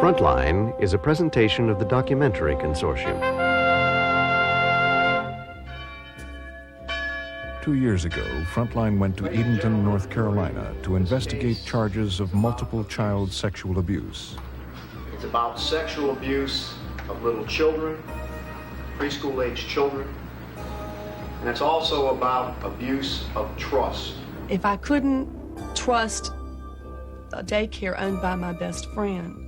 Frontline is a presentation of the Documentary Consortium. 2 years ago, Frontline went to Edenton, North Carolina to investigate charges of multiple child sexual abuse. It's about sexual abuse of little children, preschool-age children, and it's also about abuse of trust. If I couldn't trust a daycare owned by my best friend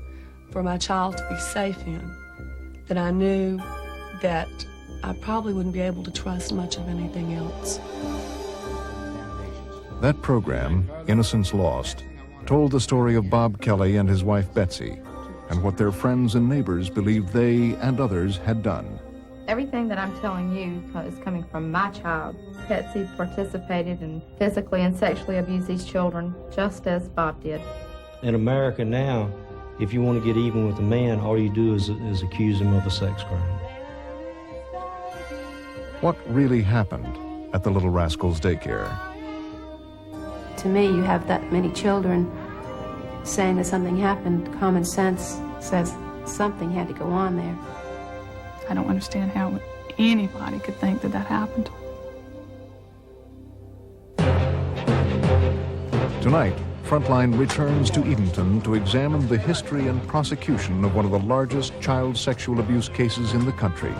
for my child to be safe in, then I knew that I probably wouldn't be able to trust much of anything else. That program, Innocence Lost, told the story of Bob Kelly and his wife Betsy and what their friends and neighbors believed they and others had done. Everything that I'm telling you is coming from my child. Betsy participated in physically and sexually abused these children just as Bob did. In America now, if you want to get even with a man, all you do is accuse him of a sex crime. What really happened at the Little Rascals Daycare? To me, you have that many children saying that something happened. Common sense says something had to go on there. I don't understand how anybody could think that that happened. Tonight, Frontline returns to Edenton to examine the history and prosecution of one of the largest child sexual abuse cases in the country,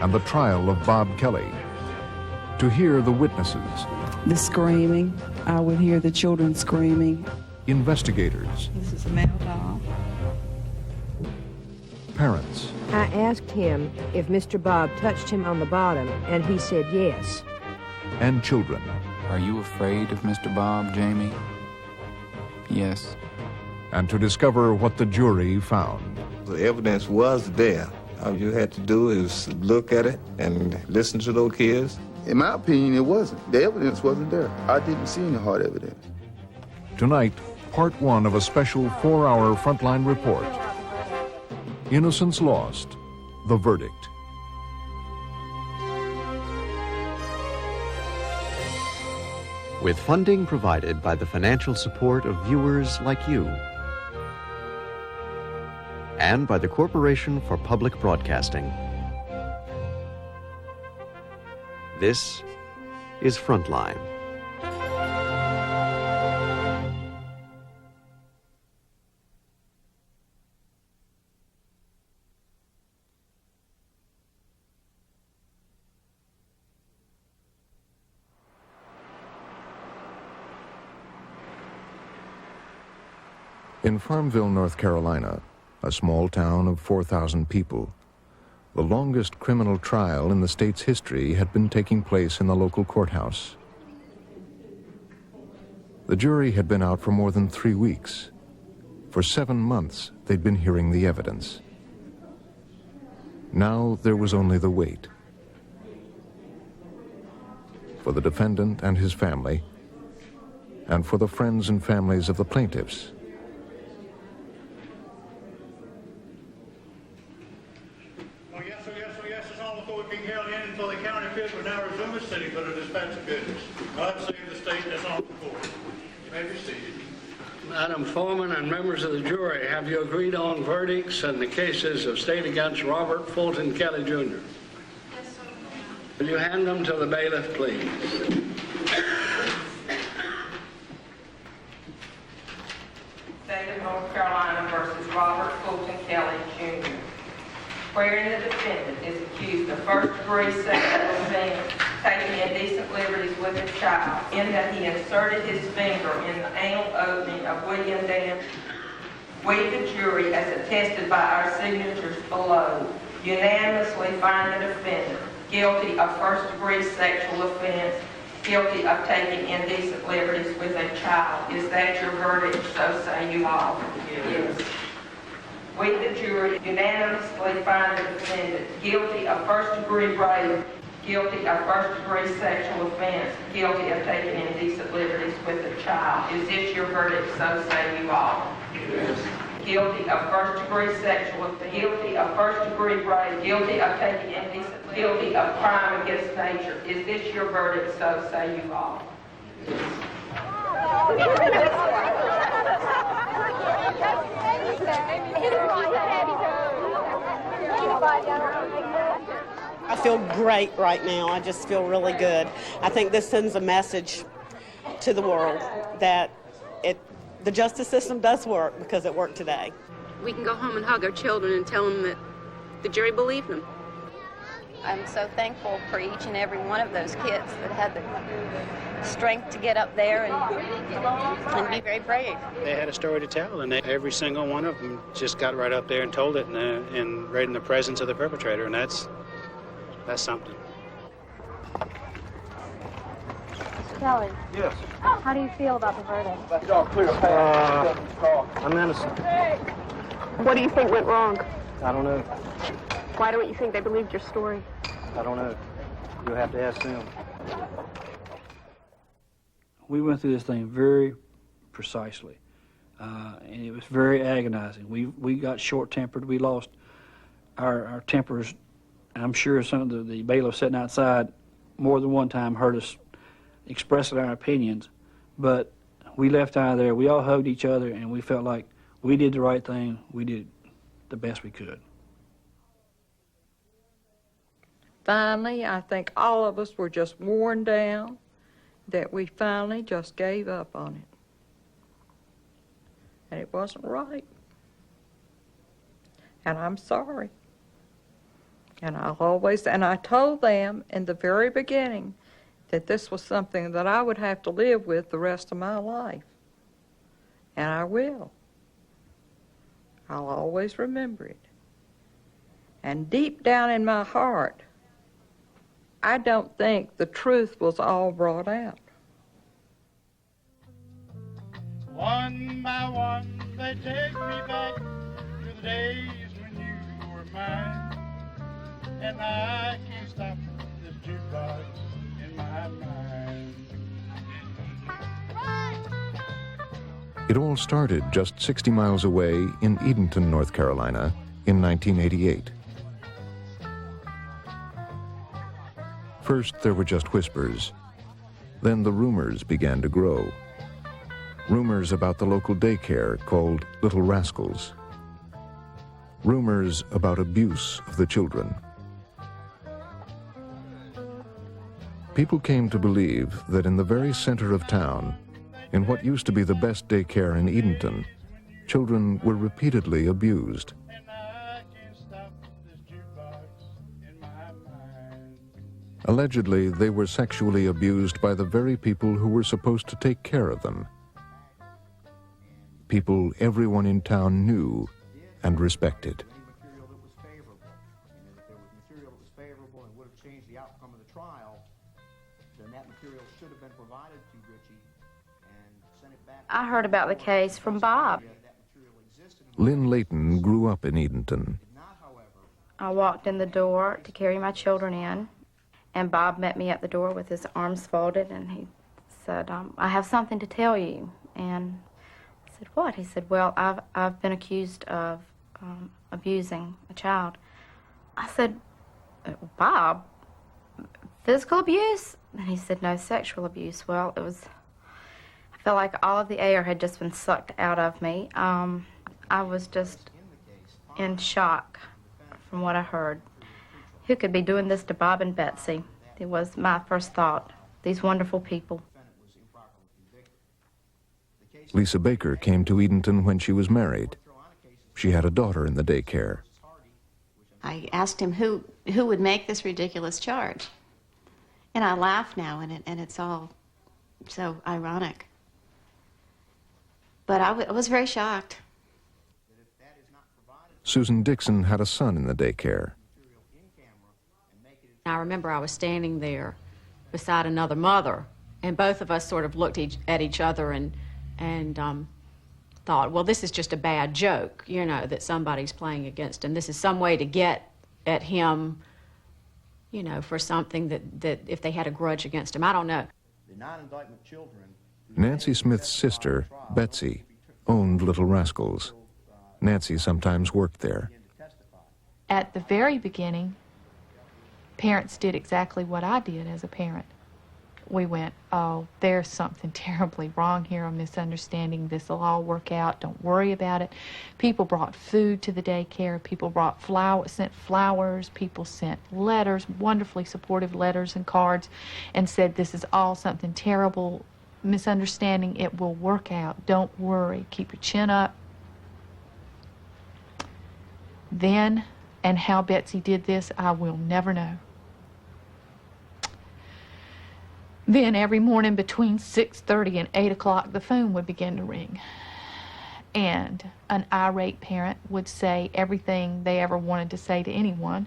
and the trial of Bob Kelly. To hear the witnesses, the screaming, I would hear the children screaming. Investigators. This is a male doll. Parents. I asked him if Mr. Bob touched him on the bottom, and he said yes. And children. Are you afraid of Mr. Bob, Jamie? Yes. And to discover what the jury found. The evidence was there. All you had to do is look at it and listen to those kids. In my opinion, it wasn't. The evidence wasn't there. I didn't see any hard evidence. Tonight, part one of a special 4-hour Frontline report. Innocence Lost, the verdict. With funding provided by the financial support of viewers like you and by the Corporation for Public Broadcasting. This is Frontline. In Farmville, North Carolina, a small town of 4,000 people, the longest criminal trial in the state's history had been taking place in the local courthouse. The jury had been out for more than 3 weeks. For 7 months, they'd been hearing the evidence. Now there was only the wait. For the defendant and his family, and for the friends and families of the plaintiffs. Madam Foreman and members of the jury, have you agreed on verdicts in the cases of State against Robert Fulton Kelly, Jr.? Yes, sir. Will you hand them to the bailiff, please? State of North Carolina versus Robert Fulton Kelly, Jr. Wherein the defendant is accused of first-degree sexual offense, taking indecent liberties with a child, in that he inserted his finger in the anal opening of William Dan. We, the jury, as attested by our signatures below, unanimously find the defendant guilty of first-degree sexual offense, guilty of taking indecent liberties with a child. Is that your verdict? So say you all. Yes. We, the jury, unanimously find the defendant guilty of first-degree rape, guilty of first-degree sexual offense, guilty of taking indecent liberties with a child. Is this your verdict? So say you all. Yes. Guilty of first-degree sexual offense, guilty of first-degree rape, guilty of taking indecent, guilty of crime against nature. Is this your verdict? So say you all. Yes. I feel great right now. I just feel really good. I think this sends a message to the world that the justice system does work because it worked today. We can go home and hug our children and tell them that the jury believed them. I'm so thankful for each and every one of those kids that had the strength to get up there and be very brave. They had a story to tell, and every single one of them just got right up there and told it, and right in the presence of the perpetrator, and that's something. Shelley. Yes. How do you feel about the verdict? Y'all clear a path. I'm innocent. What do you think went wrong? I don't know. Why don't you think they believed your story? I don't know. You'll have to ask them. We went through this thing very precisely, and it was very agonizing. We got short-tempered. We lost our tempers. I'm sure some of the bailiffs sitting outside more than one time heard us expressing our opinions, but we left out of there. We all hugged each other, and we felt like we did the right thing. We did the best we could. Finally, I think all of us were just worn down, that we finally just gave up on it. And it wasn't right. And I'm sorry. And I told them in the very beginning that this was something that I would have to live with the rest of my life. And I will. I'll always remember it. And deep down in my heart, I don't think the truth was all brought out. One by one, they take me back to the days when you were mine. And I can't stop this jukebox in my mind. It all started just 60 miles away in Edenton, North Carolina, in 1988. First, there were just whispers. Then the rumors began to grow. Rumors about the local daycare called Little Rascals. Rumors about abuse of the children. People came to believe that in the very center of town, in what used to be the best daycare in Edenton, children were repeatedly abused. Allegedly, they were sexually abused by the very people who were supposed to take care of them. People everyone in town knew and respected. I heard about the case from Bob. Lynn Layton grew up in Edenton. I walked in the door to carry my children in, and Bob met me at the door with his arms folded, and he said, I have something to tell you. And I said, what? He said, well, I've been accused of abusing a child. I said, Bob, physical abuse? And he said, no, sexual abuse. Well, I felt like all of the air had just been sucked out of me. I was just in shock from what I heard. Who could be doing this to Bob and Betsy? It was my first thought. These wonderful people. Lisa Baker came to Edenton when she was married. She had a daughter in the daycare. I asked him who would make this ridiculous charge. And I laugh now, and it's all so ironic. But I was very shocked. Susan Dixon had a son in the daycare. I remember I was standing there beside another mother, and both of us sort of looked at each other and thought, well, this is just a bad joke, you know, that somebody's playing against him. This is some way to get at him, you know, for something that if they had a grudge against him. I don't know. The non-indictment children. Nancy Smith's sister, Betsy, owned Little Rascals. Nancy sometimes worked there. At the very beginning, parents did exactly what I did as a parent. we went, oh, there's something terribly wrong here, a misunderstanding. This will all work out. Don't worry about it. People brought food to the daycare. People brought sent flowers. People sent letters, wonderfully supportive letters and cards, and said, this is all something terrible, misunderstanding. It will work out. Don't worry. Keep your chin up. Then, and how Betsy did this, I will never know. Then every morning between 6:30 and 8 o'clock, the phone would begin to ring. And an irate parent would say everything they ever wanted to say to anyone,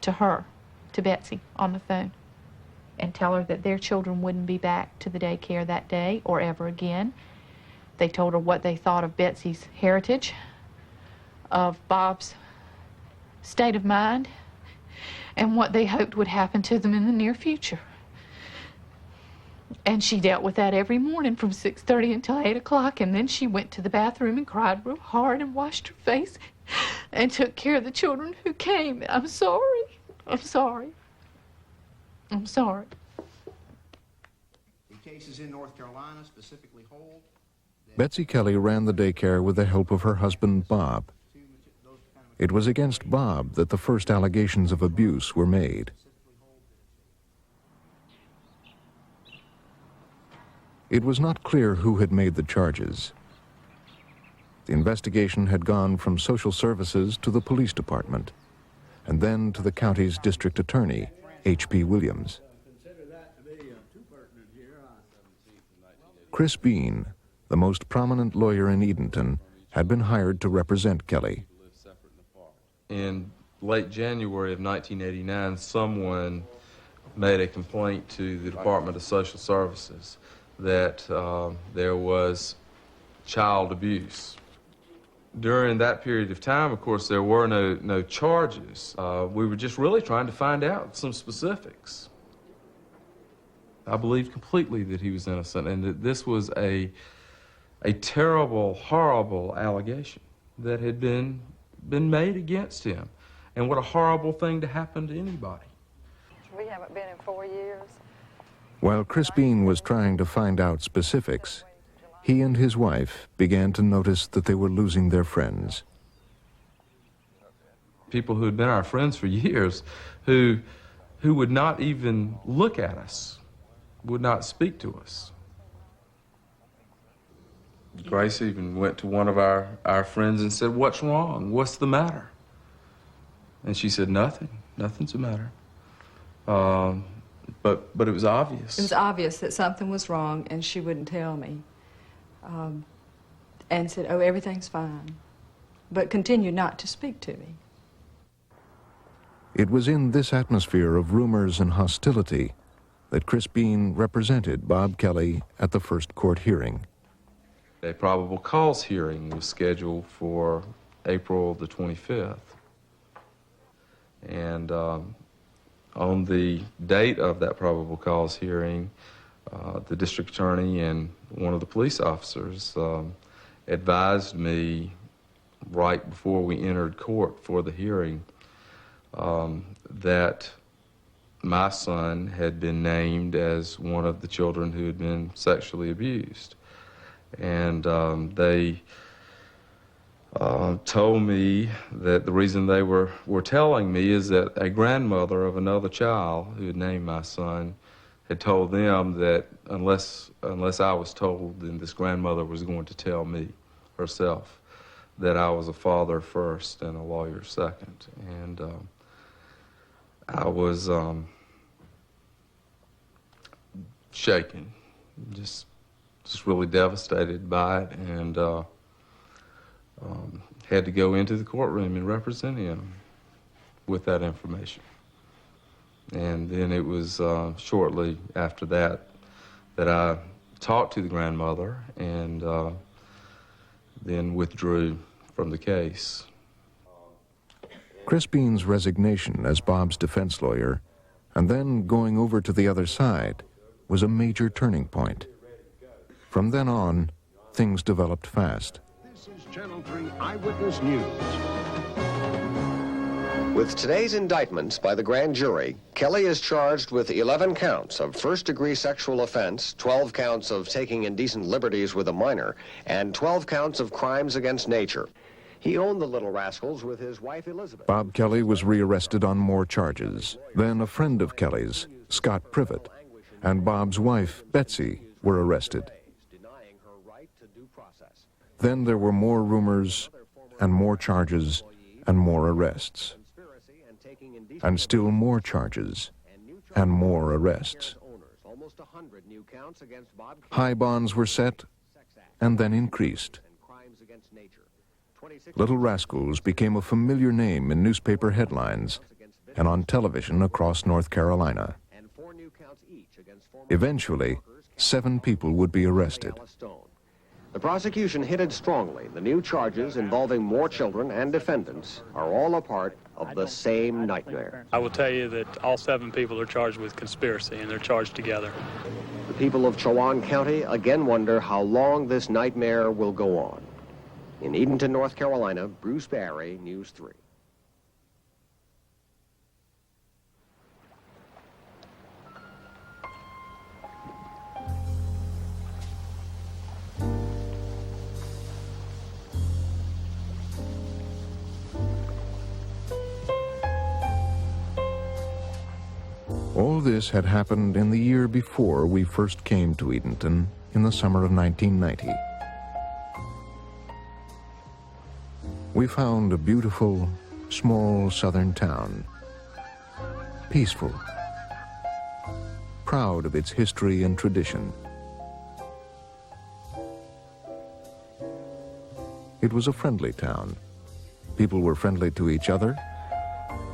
to her, to Betsy, on the phone, and tell her that their children wouldn't be back to the daycare that day or ever again. They told her what they thought of Betsy's heritage, of Bob's state of mind, and what they hoped would happen to them in the near future. And she dealt with that every morning from 6:30 until 8 o'clock, and then she went to the bathroom and cried real hard and washed her face and took care of the children who came. I'm sorry. I'm sorry. I'm sorry. The cases in North Carolina specifically hold. Betsy Kelly ran the daycare with the help of her husband, Bob. It was against Bob that the first allegations of abuse were made. It was not clear who had made the charges. The investigation had gone from social services to the police department, and then to the county's district attorney, H.P. Williams. Chris Bean, the most prominent lawyer in Edenton, had been hired to represent Kelly. In late January of 1989, someone made a complaint to the Department of Social Services that there was child abuse. During that period of time, of course, there were no charges. We were just really trying to find out some specifics. I believe completely that he was innocent and that this was a terrible, horrible allegation that had been made against him. And what a horrible thing to happen to anybody. We haven't been in 4 years. While Chris Bean was trying to find out specifics, he and his wife began to notice that they were losing their friends. People who had been our friends for years, who would not even look at us, would not speak to us. Grace even went to one of our friends and said, "What's wrong? What's the matter?" And she said, "Nothing. Nothing's the matter." But it was obvious. It was obvious that something was wrong, and she wouldn't tell me. And said, "Oh, everything's fine," but continued not to speak to me. It was in this atmosphere of rumors and hostility that Chris Bean represented Bob Kelly at the first court hearing. A probable cause hearing was scheduled for April the 25th. And on the date of that probable cause hearing, the district attorney and one of the police officers advised me right before we entered court for the hearing that my son had been named as one of the children who had been sexually abused. And they told me that the reason they were telling me is that a grandmother of another child who had named my son had told them that unless I was told, then this grandmother was going to tell me herself that I was a father first and a lawyer second. And I was shaken, just really devastated by it, and had to go into the courtroom and represent him with that information. And then it was shortly after that that I talked to the grandmother and then withdrew from the case. Chris Bean's resignation as Bob's defense lawyer and then going over to the other side was a major turning point. From then on, things developed fast. This is Channel 3 Eyewitness News. With today's indictments by the grand jury, Kelly is charged with 11 counts of first-degree sexual offense, 12 counts of taking indecent liberties with a minor, and 12 counts of crimes against nature. He owned the Little Rascals with his wife Elizabeth. Bob Kelly was rearrested on more charges. Then a friend of Kelly's, Scott Privott, and Bob's wife, Betsy, were arrested. Then there were more rumors and more charges and more arrests. And still more charges and more arrests. High bonds were set and then increased. Little Rascals became a familiar name in newspaper headlines and on television across North Carolina. Eventually, 7 people would be arrested. The prosecution hinted strongly the new charges involving more children and defendants are all a part of the same nightmare. I will tell you that all 7 people are charged with conspiracy, and they're charged together. The people of Chowan County again wonder how long this nightmare will go on. In Edenton, North Carolina, Bruce Barry, News 3. All this had happened in the year before we first came to Edenton in the summer of 1990. We found a beautiful, small southern town, peaceful, proud of its history and tradition. It was a friendly town. People were friendly to each other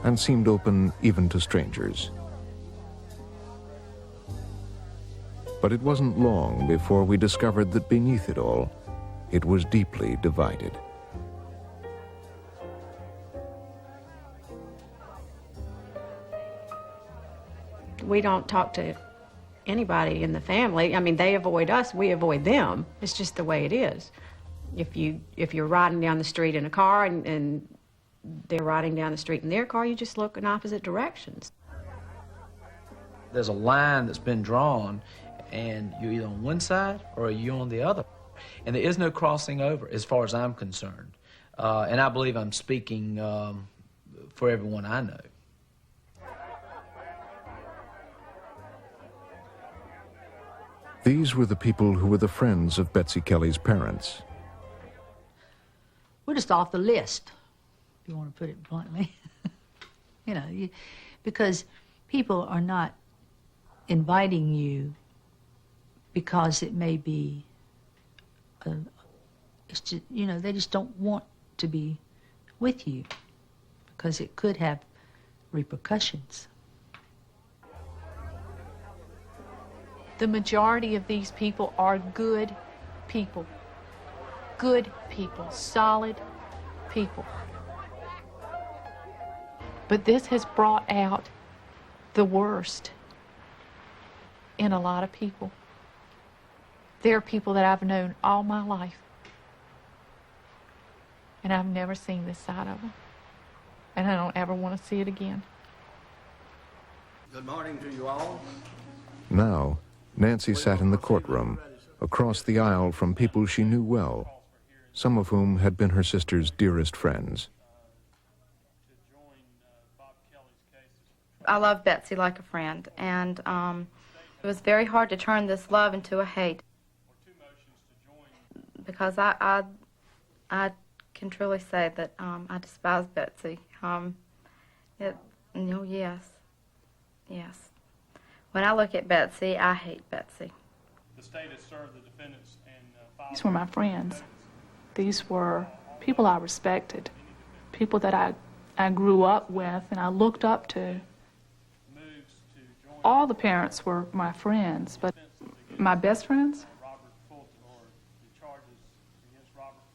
and seemed open even to strangers. But it wasn't long before we discovered that beneath it all, it was deeply divided. We don't talk to anybody in the family. I mean, they avoid us, we avoid them. It's just the way it is. If you're riding down the street in a car and they're riding down the street in their car, you just look in opposite directions. There's a line that's been drawn, and you're either on one side or you're on the other. And there is no crossing over as far as I'm concerned. And I believe I'm speaking for everyone I know. These were the people who were the friends of Betsy Kelly's parents. We're just off the list, if you want to put it bluntly. Because people are not inviting you because it may be, it's just, they just don't want to be with you because it could have repercussions. The majority of these people are good people. Good people, solid people. But this has brought out the worst in a lot of people. There are people that I've known all my life, and I've never seen this side of them. And I don't ever want to see it again. Good morning to you all. Now, Nancy sat in the courtroom, across the aisle from people she knew well, some of whom had been her sister's dearest friends. I love Betsy like a friend, and it was very hard to turn this love into a hate. Because I can truly say that I despise Betsy. Yes. When I look at Betsy, I hate Betsy. The state has served the defendants and These were my friends. These were people I respected, people that I grew up with and I looked up to. All the parents were my friends, but my best friends?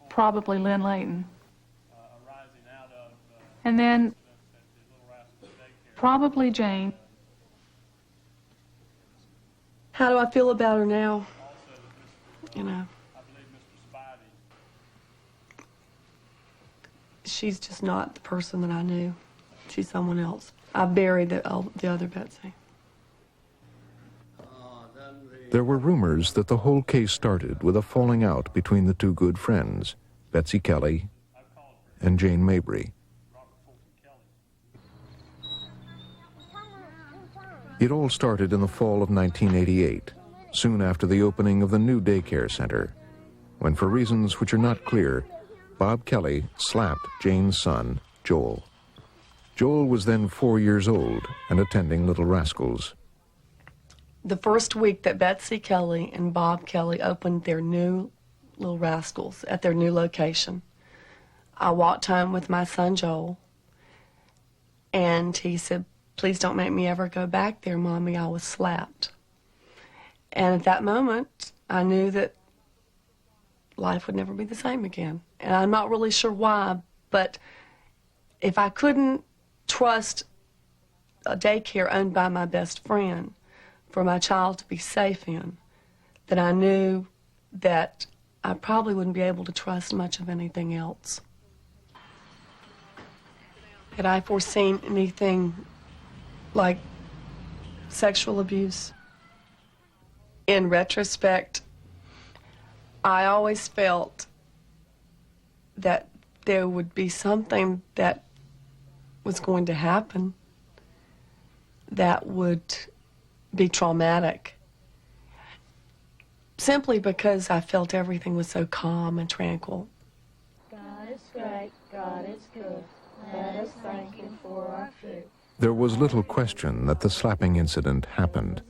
Probably Lynn Layton. And then probably Jane. How do I feel about her now? She's just not the person that I knew. She's someone else. I buried the other Betsy. There were rumors that the whole case started with a falling out between the two good friends, Betsy Kelly and Jane Mabry. It all started in the fall of 1988, soon after the opening of the new daycare center, when, for reasons which are not clear, Bob Kelly slapped Jane's son, Joel. Joel was then 4 years old and attending Little Rascals. The first week that Betsy Kelly and Bob Kelly opened their new Little Rascals at their new location, I walked home with my son Joel, and he said, "Please don't make me ever go back there, Mommy, I was slapped." And at that moment, I knew that life would never be the same again. And I'm not really sure why, but if I couldn't trust a daycare owned by my best friend for my child to be safe in, then I knew that I probably wouldn't be able to trust much of anything else. Had I foreseen anything like sexual abuse? In retrospect, I always felt that there would be something that was going to happen that would be traumatic, simply because I felt everything was so calm and tranquil. God is great, God is good. Let us thank Him for our food. There was little question that the slapping incident happened,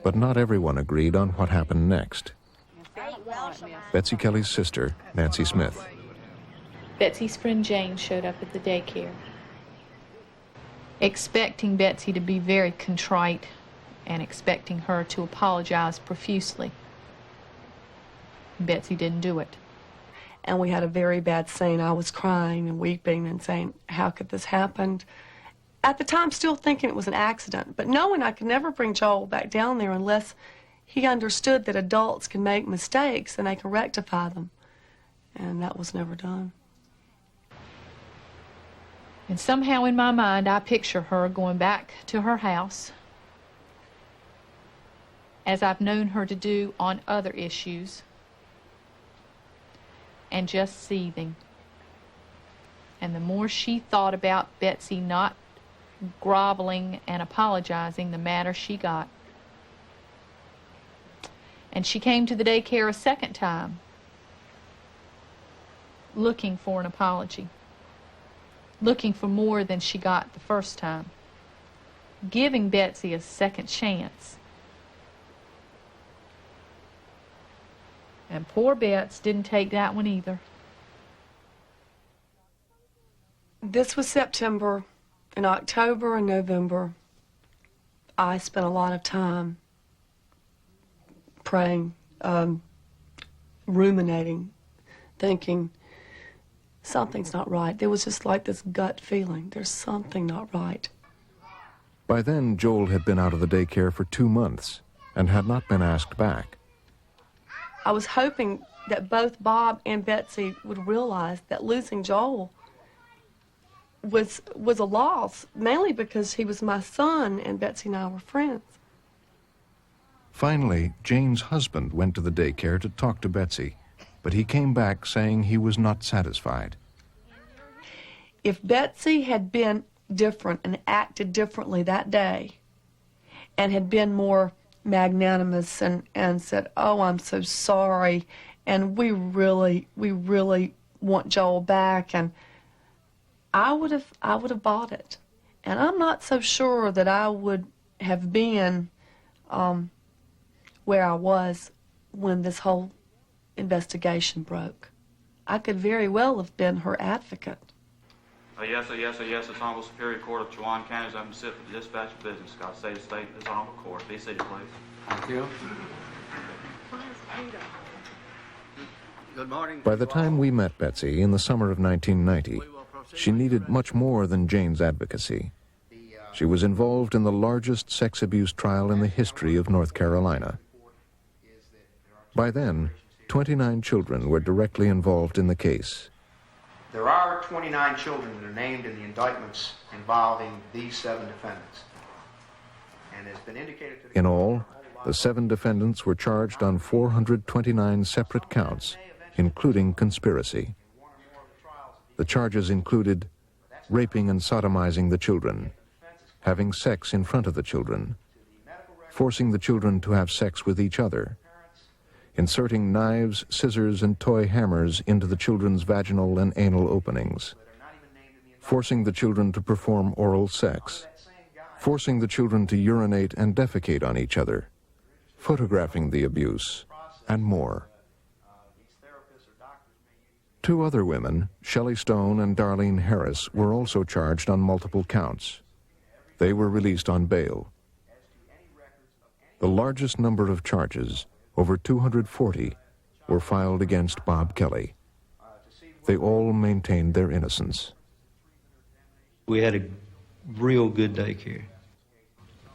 but not everyone agreed on what happened next. Betsy Kelly's sister, Nancy Smith. Betsy's friend Jane showed up at the daycare, expecting Betsy to be very contrite and expecting her to apologize profusely. Betsy didn't do it. And we had a very bad scene. I was crying and weeping and saying, how could this happen? At the time, still thinking it was an accident, but knowing I could never bring Joel back down there unless he understood that adults can make mistakes and they can rectify them. And that was never done. And somehow in my mind, I picture her going back to her house, as I've known her to do on other issues, and just seething. And the more she thought about Betsy not groveling and apologizing, the madder she got. And she came to the daycare a second time, looking for an apology, looking for more than she got the first time, giving Betsy a second chance. And poor Bets didn't take that one either. This was September. In October and November, I spent a lot of time praying, ruminating, thinking, something's not right. There was just like this gut feeling, there's something not right. By then, Joel had been out of the daycare for 2 months and had not been asked back. I was hoping that both Bob and Betsy would realize that losing Joel was a loss, mainly because he was my son and Betsy and I were friends. Finally, Jane's husband went to the daycare to talk to Betsy, but he came back saying he was not satisfied. If Betsy had been different and acted differently that day and had been more magnanimous and said, "Oh, I'm so sorry, and we really want Joel back," and I would have bought it. And I'm not so sure that I would have been where I was when this whole investigation broke. I could very well have been her advocate. Yes, this Honorable Superior Court of Chowan County is open to sit for the dispatch of business. God save the state of this Honorable Court. Be seated, please. Thank you. Good morning. By the time we met Betsy in the summer of 1990, she needed much more than Jane's advocacy. She was involved in the largest sex abuse trial in the history of North Carolina. By then, 29 children were directly involved in the case. There are 29 children that are named in the indictments involving these 7 defendants. And it's been indicated to the... In all, the 7 defendants were charged on 429 separate counts, including conspiracy. The charges included raping and sodomizing the children, having sex in front of the children, forcing the children to have sex with each other, inserting knives, scissors, and toy hammers into the children's vaginal and anal openings, forcing the children to perform oral sex, forcing the children to urinate and defecate on each other, photographing the abuse, and more. 2 other women, Shelley Stone and Darlene Harris, were also charged on multiple counts. They were released on bail. The largest number of charges, over 240, were filed against Bob Kelly. They all maintained their innocence. We had a real good daycare.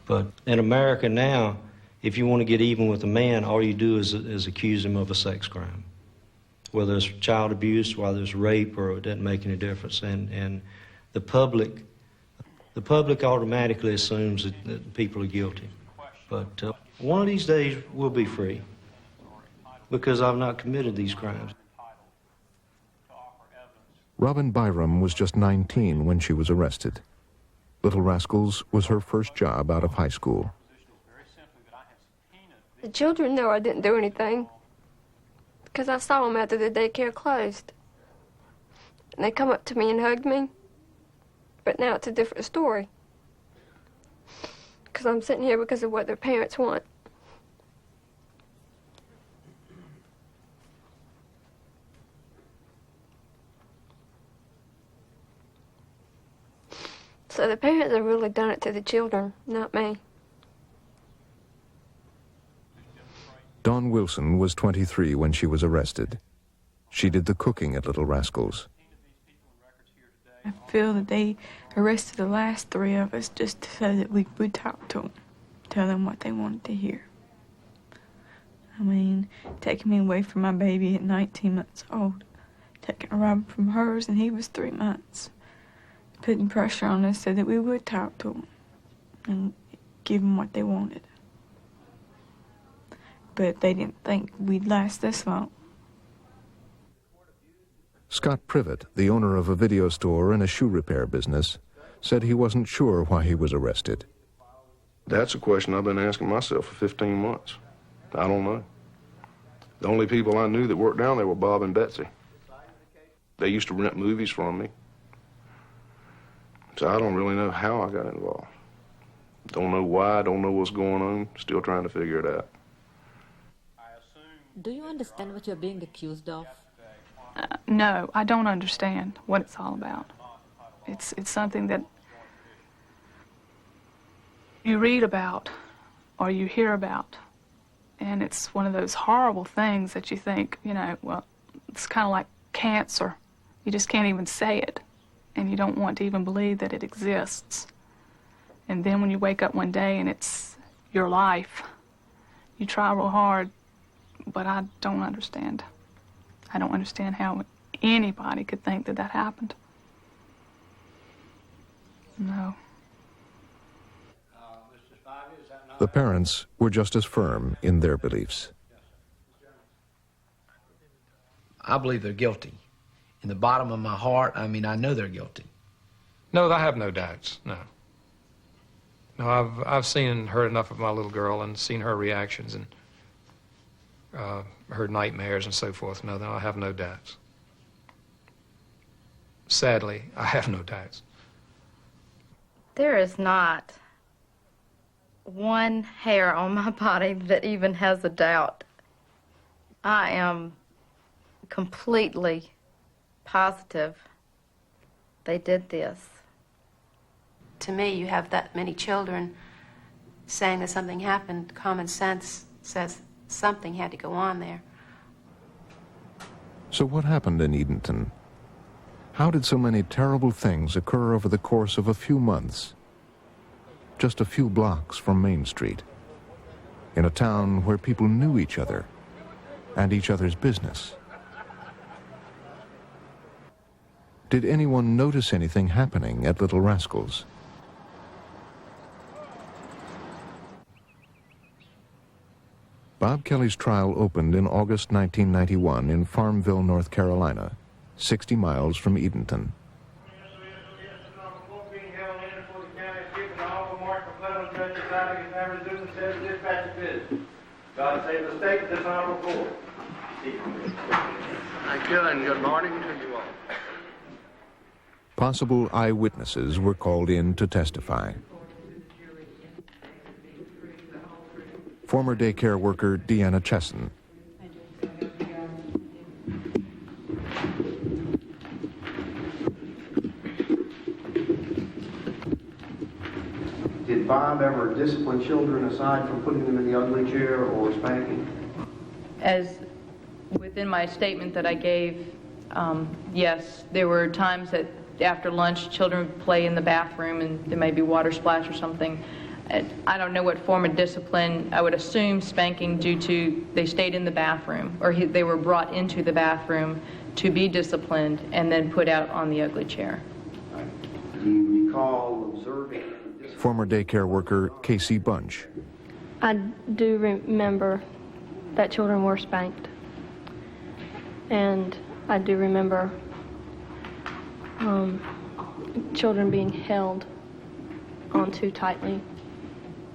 But in America now, if you want to get even with a man, all you do is accuse him of a sex crime. Whether it's child abuse, whether it's rape, or it doesn't make any difference. And the public automatically assumes that people are guilty. But one of these days we'll be free because I've not committed these crimes. Robin Byrum was just 19 when she was arrested. Little Rascals was her first job out of high school. The children know I didn't do anything because I saw them after the daycare closed. And they come up to me and hugged me, but now it's a different story because I'm sitting here because of what their parents want. So the parents have really done it to the children, not me. Dawn Wilson was 23 when she was arrested. She did the cooking at Little Rascals. I feel that they arrested the last 3 of us just so that we would talk to them, tell them what they wanted to hear. I mean, taking me away from my baby at 19 months old, taking Robin from hers, and he was 3 months, putting pressure on us so that we would talk to them and give them what they wanted. But they didn't think we'd last this long. Scott Privott, the owner of a video store and a shoe repair business, said he wasn't sure why he was arrested. That's a question I've been asking myself for 15 months. I don't know. The only people I knew that worked down there were Bob and Betsy. They used to rent movies from me. So I don't really know how I got involved. Don't know why, don't know what's going on, still trying to figure it out. Do you understand what you're being accused of? No, I don't understand what it's all about. It's something that you read about or you hear about, and it's one of those horrible things that you think, you know, well, it's kind of like cancer. You just can't even say it, and you don't want to even believe that it exists. And then when you wake up one day and it's your life, you try real hard, but I don't understand. I don't understand how anybody could think that that happened. No. The parents were just as firm in their beliefs. I believe they're guilty. In the bottom of my heart, I mean, I know they're guilty. No, I have no doubts, no. No, I've seen and heard enough of my little girl and seen her reactions and her nightmares and so forth. No, I have no doubts. Sadly, I have no doubts. There is not one hair on my body that even has a doubt. I am completely positive they did this. To me, you have that many children saying that something happened. Common sense says something had to go on there. So what happened in Edenton? How did so many terrible things occur over the course of a few months? Just a few blocks from Main Street, in a town where people knew each other and each other's business. Did anyone notice anything happening at Little Rascals? Bob Kelly's trial opened in August 1991 in Farmville, North Carolina, 60 miles from Edenton. God save the state, this honorable court. Thank you, and good morning to you all. Possible eyewitnesses were called in to testify. Former daycare worker Deanna Chesson. Did Bob ever discipline children aside from putting them in the ugly chair or spanking? As within my statement that I gave, yes, there were times that after lunch children would play in the bathroom and there may be water splash or something. I don't know what form of discipline. I would assume spanking due to they stayed in the bathroom or they were brought into the bathroom to be disciplined and then put out on the ugly chair. Do you recall observing? Former daycare worker Casey Bunch. I do remember that children were spanked. And I do remember children being held on too tightly,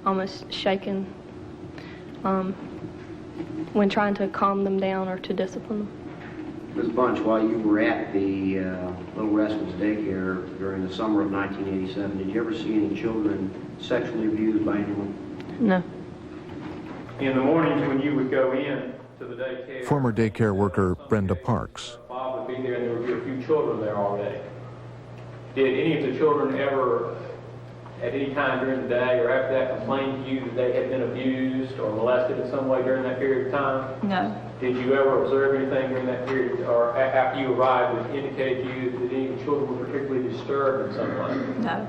almost shaken when trying to calm them down or to discipline them. Ms. Bunch, while you were at the Little Rascals Daycare during the summer of 1987, did you ever see any children sexually abused by anyone? No. In the mornings when you would go in to the daycare, Former daycare worker Brenda Parks. Bob would be there and there would be a few children there already. Did any of the children ever, at any time during the day or after that, complain to you that they had been abused or molested in some way during that period of time? No. Did you ever observe anything during that period, or after you arrived, that indicated to you that any of the children were particularly disturbed in some way? No.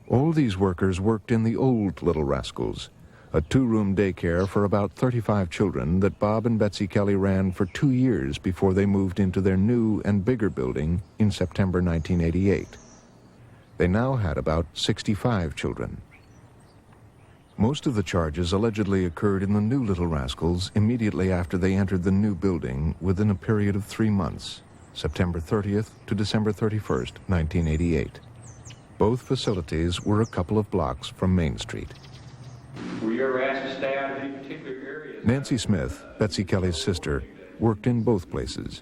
All these workers worked in the old Little Rascals, a two-room daycare for about 35 children that Bob and Betsy Kelly ran for 2 years before they moved into their new and bigger building in September 1988. They now had about 65 children. Most of the charges allegedly occurred in the new Little Rascals immediately after they entered the new building within a period of 3 months, September 30th to December 31st, 1988. Both facilities were a couple of blocks from Main Street. Were you ever asked to stay out of any particular area? Nancy Smith, Betsy Kelly's sister, worked in both places.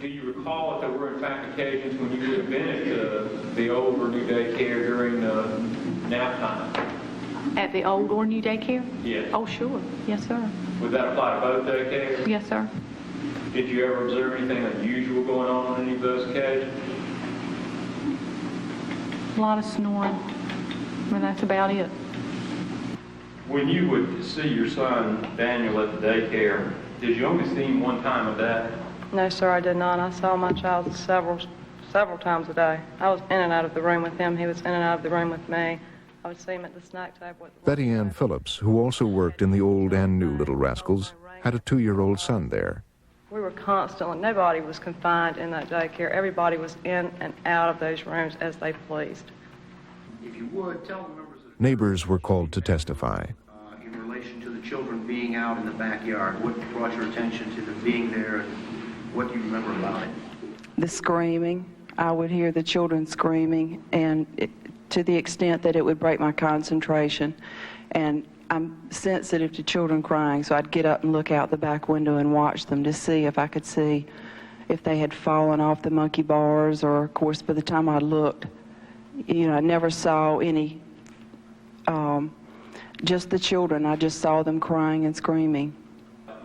Do you recall if there were in fact occasions when you would have been at the old or new daycare during nap time? At the old or new daycare? Yes. Oh, sure. Yes, sir. Would that apply to both daycares? Yes, sir. Did you ever observe anything unusual going on any of those occasions? A lot of snoring, but that's about it. When you would see your son, Daniel, at the daycare, did you only see him one time a day? No, sir, I did not. I saw my child several times a day. I was in and out of the room with him. He was in and out of the room with me. I would see him at the snack table. Betty Ann Phillips, who also worked in the old and new Little Rascals, had a 2-year-old son there. We were constantly, nobody was confined in that daycare. Everybody was in and out of those rooms as they pleased. If you would, tell the members of Neighbors were called to testify. in relation to the children being out in the backyard, what brought your attention to them being there, and what do you remember about it? The screaming. I would hear the children screaming, and to the extent that it would break my concentration. And I'm sensitive to children crying, so I'd get up and look out the back window and watch them to see if I could see if they had fallen off the monkey bars, or, of course, by the time I looked, I never saw any, just the children. I just saw them crying and screaming.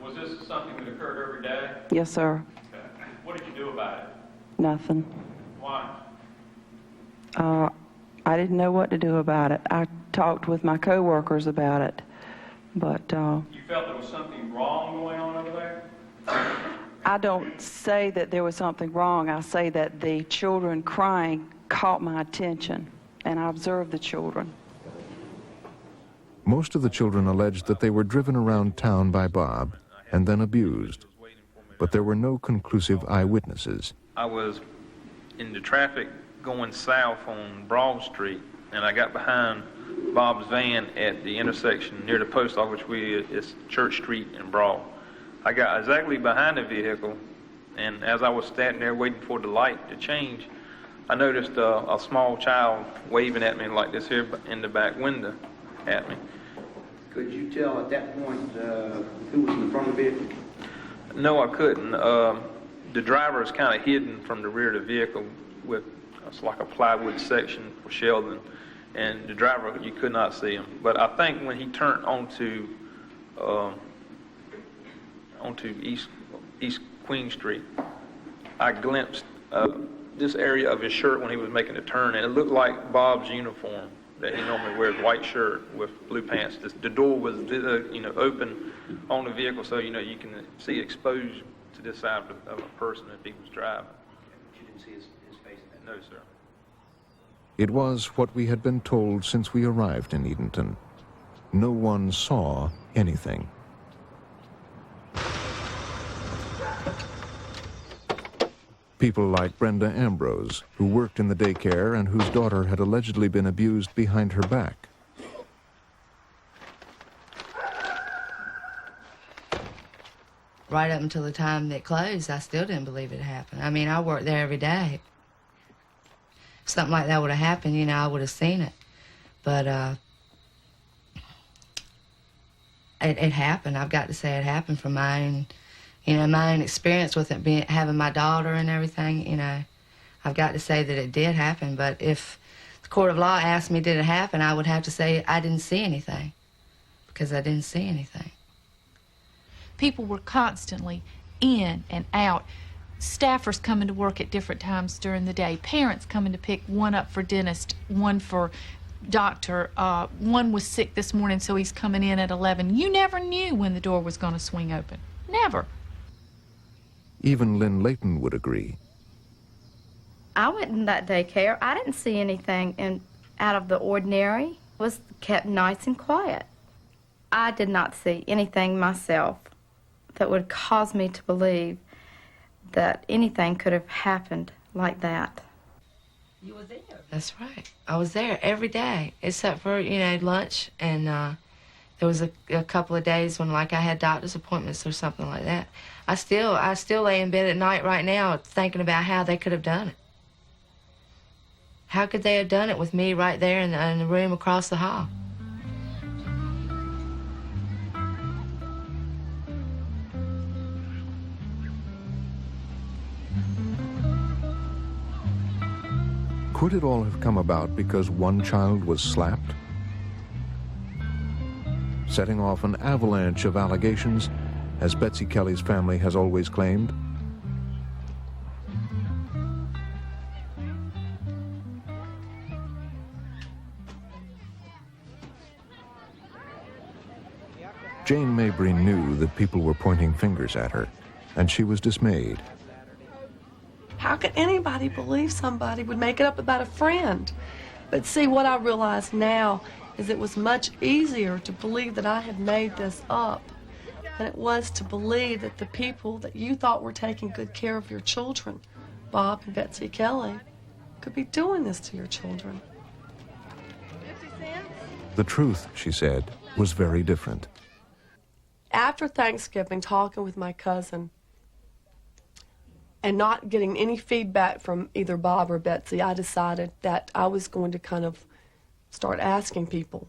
Was this something that occurred every day? Yes, sir. Okay. What did you do about it? Nothing. Why? I didn't know what to do about it. I talked with my coworkers about it, but You felt there was something wrong going on over there? I don't say that there was something wrong. I say that the children crying caught my attention, and I observed the children. Most of the children alleged that they were driven around town by Bob and then abused. but there were no conclusive eyewitnesses. I was in the traffic going south on Broad Street, and I got behind Bob's van at the intersection near the post office, which is Church Street and Broad. I got exactly behind the vehicle, and as I was standing there waiting for the light to change, I noticed a small child waving at me like this here in the back window at me. Could you tell at that point who was in the front of the vehicle? No, I couldn't. The driver is kind of hidden from the rear of the vehicle with it's like a plywood section for shelving, and the driver, you could not see him. But I think when he turned onto East Queen Street, I glimpsed this area of his shirt when he was making a turn, and it looked like Bob's uniform that he normally wears, white shirt with blue pants. The door was open on the vehicle, so you can see exposed to this side of a person if he was driving. But you didn't see his face? No, sir. It was what we had been told since we arrived in Edenton. No one saw anything. People like Brenda Ambrose, who worked in the daycare and whose daughter had allegedly been abused behind her back. Right up until the time that it closed, I still didn't believe it happened. I mean, I worked there every day. If something like that would have happened, I would have seen it. But it happened. I've got to say it happened from my own experience with it, having my daughter and everything. I've got to say that it did happen. But if the court of law asked me, did it happen, I would have to say I didn't see anything, because I didn't see anything. People were constantly in and out. Staffers coming to work at different times during the day. Parents coming to pick one up for dentist, one for doctor. One was sick this morning, so he's coming in at 11. You never knew when the door was going to swing open. Never. Even Lynn Layton would agree. I went in that daycare. I didn't see anything out of the ordinary. It was kept nice and quiet. I did not see anything myself that would cause me to believe that anything could have happened like that. You were there. That's right. I was there every day, except for, lunch, and there was a couple of days when, I had doctor's appointments or something like that. I still lay in bed at night right now thinking about how they could have done it. How could they have done it with me right there in the room across the hall? Could it all have come about because one child was slapped? Setting off an avalanche of allegations, as Betsy Kelly's family has always claimed? Jane Mabry knew that people were pointing fingers at her, and she was dismayed. How could anybody believe somebody would make it up about a friend? But see, what I realize now is it was much easier to believe that I had made this up than it was to believe that the people that you thought were taking good care of your children, Bob and Betsy Kelly, could be doing this to your children. The truth, she said, was very different. After Thanksgiving, talking with my cousin, and not getting any feedback from either Bob or Betsy, I decided that I was going to kind of start asking people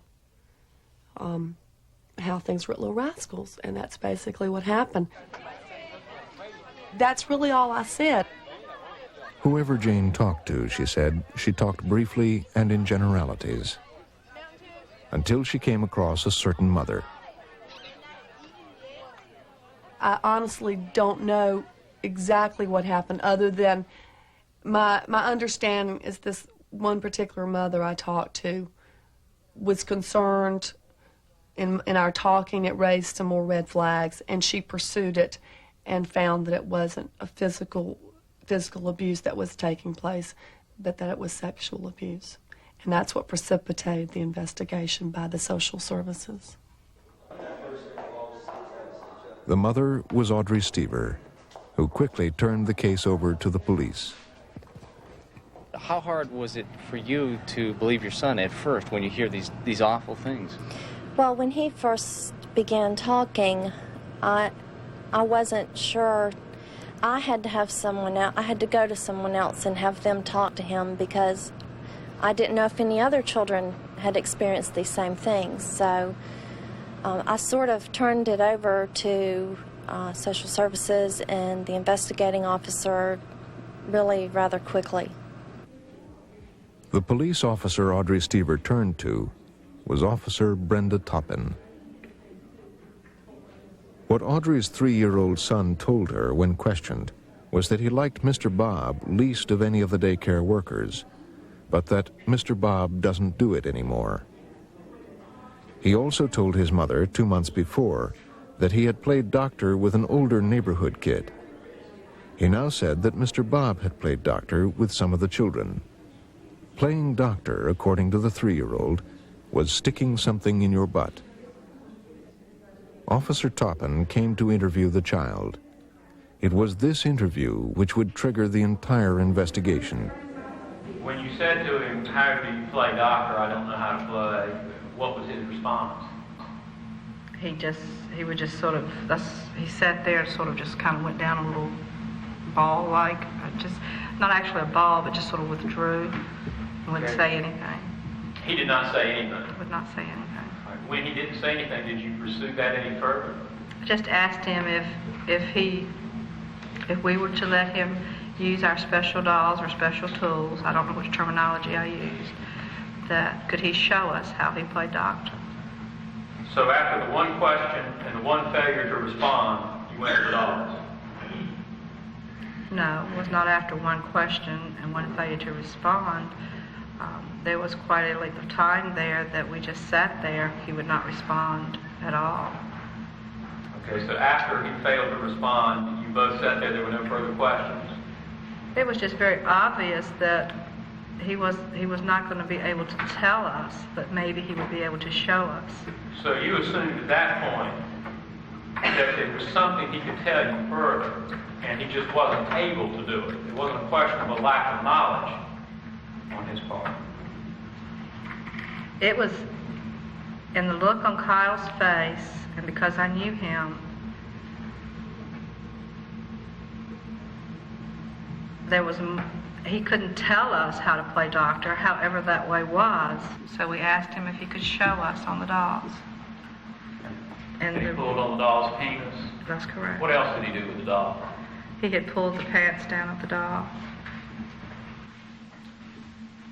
how things were at Little Rascals, and that's basically what happened. That's really all I said. Whoever Jane talked to, she said, she talked briefly and in generalities, until she came across a certain mother. I honestly don't know exactly what happened, other than my understanding is this one particular mother I talked to was concerned in our talking. It raised some more red flags, and she pursued it and found that it wasn't a physical abuse that was taking place, but that it was sexual abuse. And that's what precipitated the investigation by the social services. The mother was Audrey Stever, who quickly turned the case over to the police. How hard was it for you to believe your son at first when you hear these awful things? Well, when he first began talking, I wasn't sure. I had to have someone else. I had to go to someone else and have them talk to him because I didn't know if any other children had experienced these same things. So I sort of turned it over to social services and the investigating officer really rather quickly. The police officer Audrey Stever turned to was Officer Brenda Toppin. What Audrey's 3-year-old son told her when questioned was that he liked Mr. Bob least of any of the daycare workers, but that Mr. Bob doesn't do it anymore. He also told his mother 2 months before that he had played doctor with an older neighborhood kid. He now said that Mr. Bob had played doctor with some of the children. Playing doctor, according to the 3-year-old, was sticking something in your butt. Officer Toppin came to interview the child. It was this interview which would trigger the entire investigation. When you said to him, "How do you play doctor? I don't know how to play," what was his response? He would just sort of, he sat there and sort of just kind of went down a little ball-like, just, not actually a ball, but just sort of withdrew and wouldn't say anything. He did not say anything? Would not say anything. When he didn't say anything, did you pursue that any further? I just asked him if we were to let him use our special dolls or special tools, I don't know which terminology I used, that could he show us how he played doctor? So after the one question and the one failure to respond, you went to the dolls? No, it was not after one question and one failure to respond. There was quite a length of time there that we just sat there. He would not respond at all. Okay, so after he failed to respond, you both sat there were no further questions? It was just very obvious that he was not going to be able to tell us, but maybe he would be able to show us. So you assumed at that point that there was something he could tell you further, and he just wasn't able to do it. It wasn't a question of a lack of knowledge on his part. It was in the look on Kyle's face, and because I knew him, he couldn't tell us how to play doctor, however that way was. So we asked him if he could show us on the dolls. And he pulled on the doll's penis? That's correct. What else did he do with the doll? He had pulled the pants down of the doll.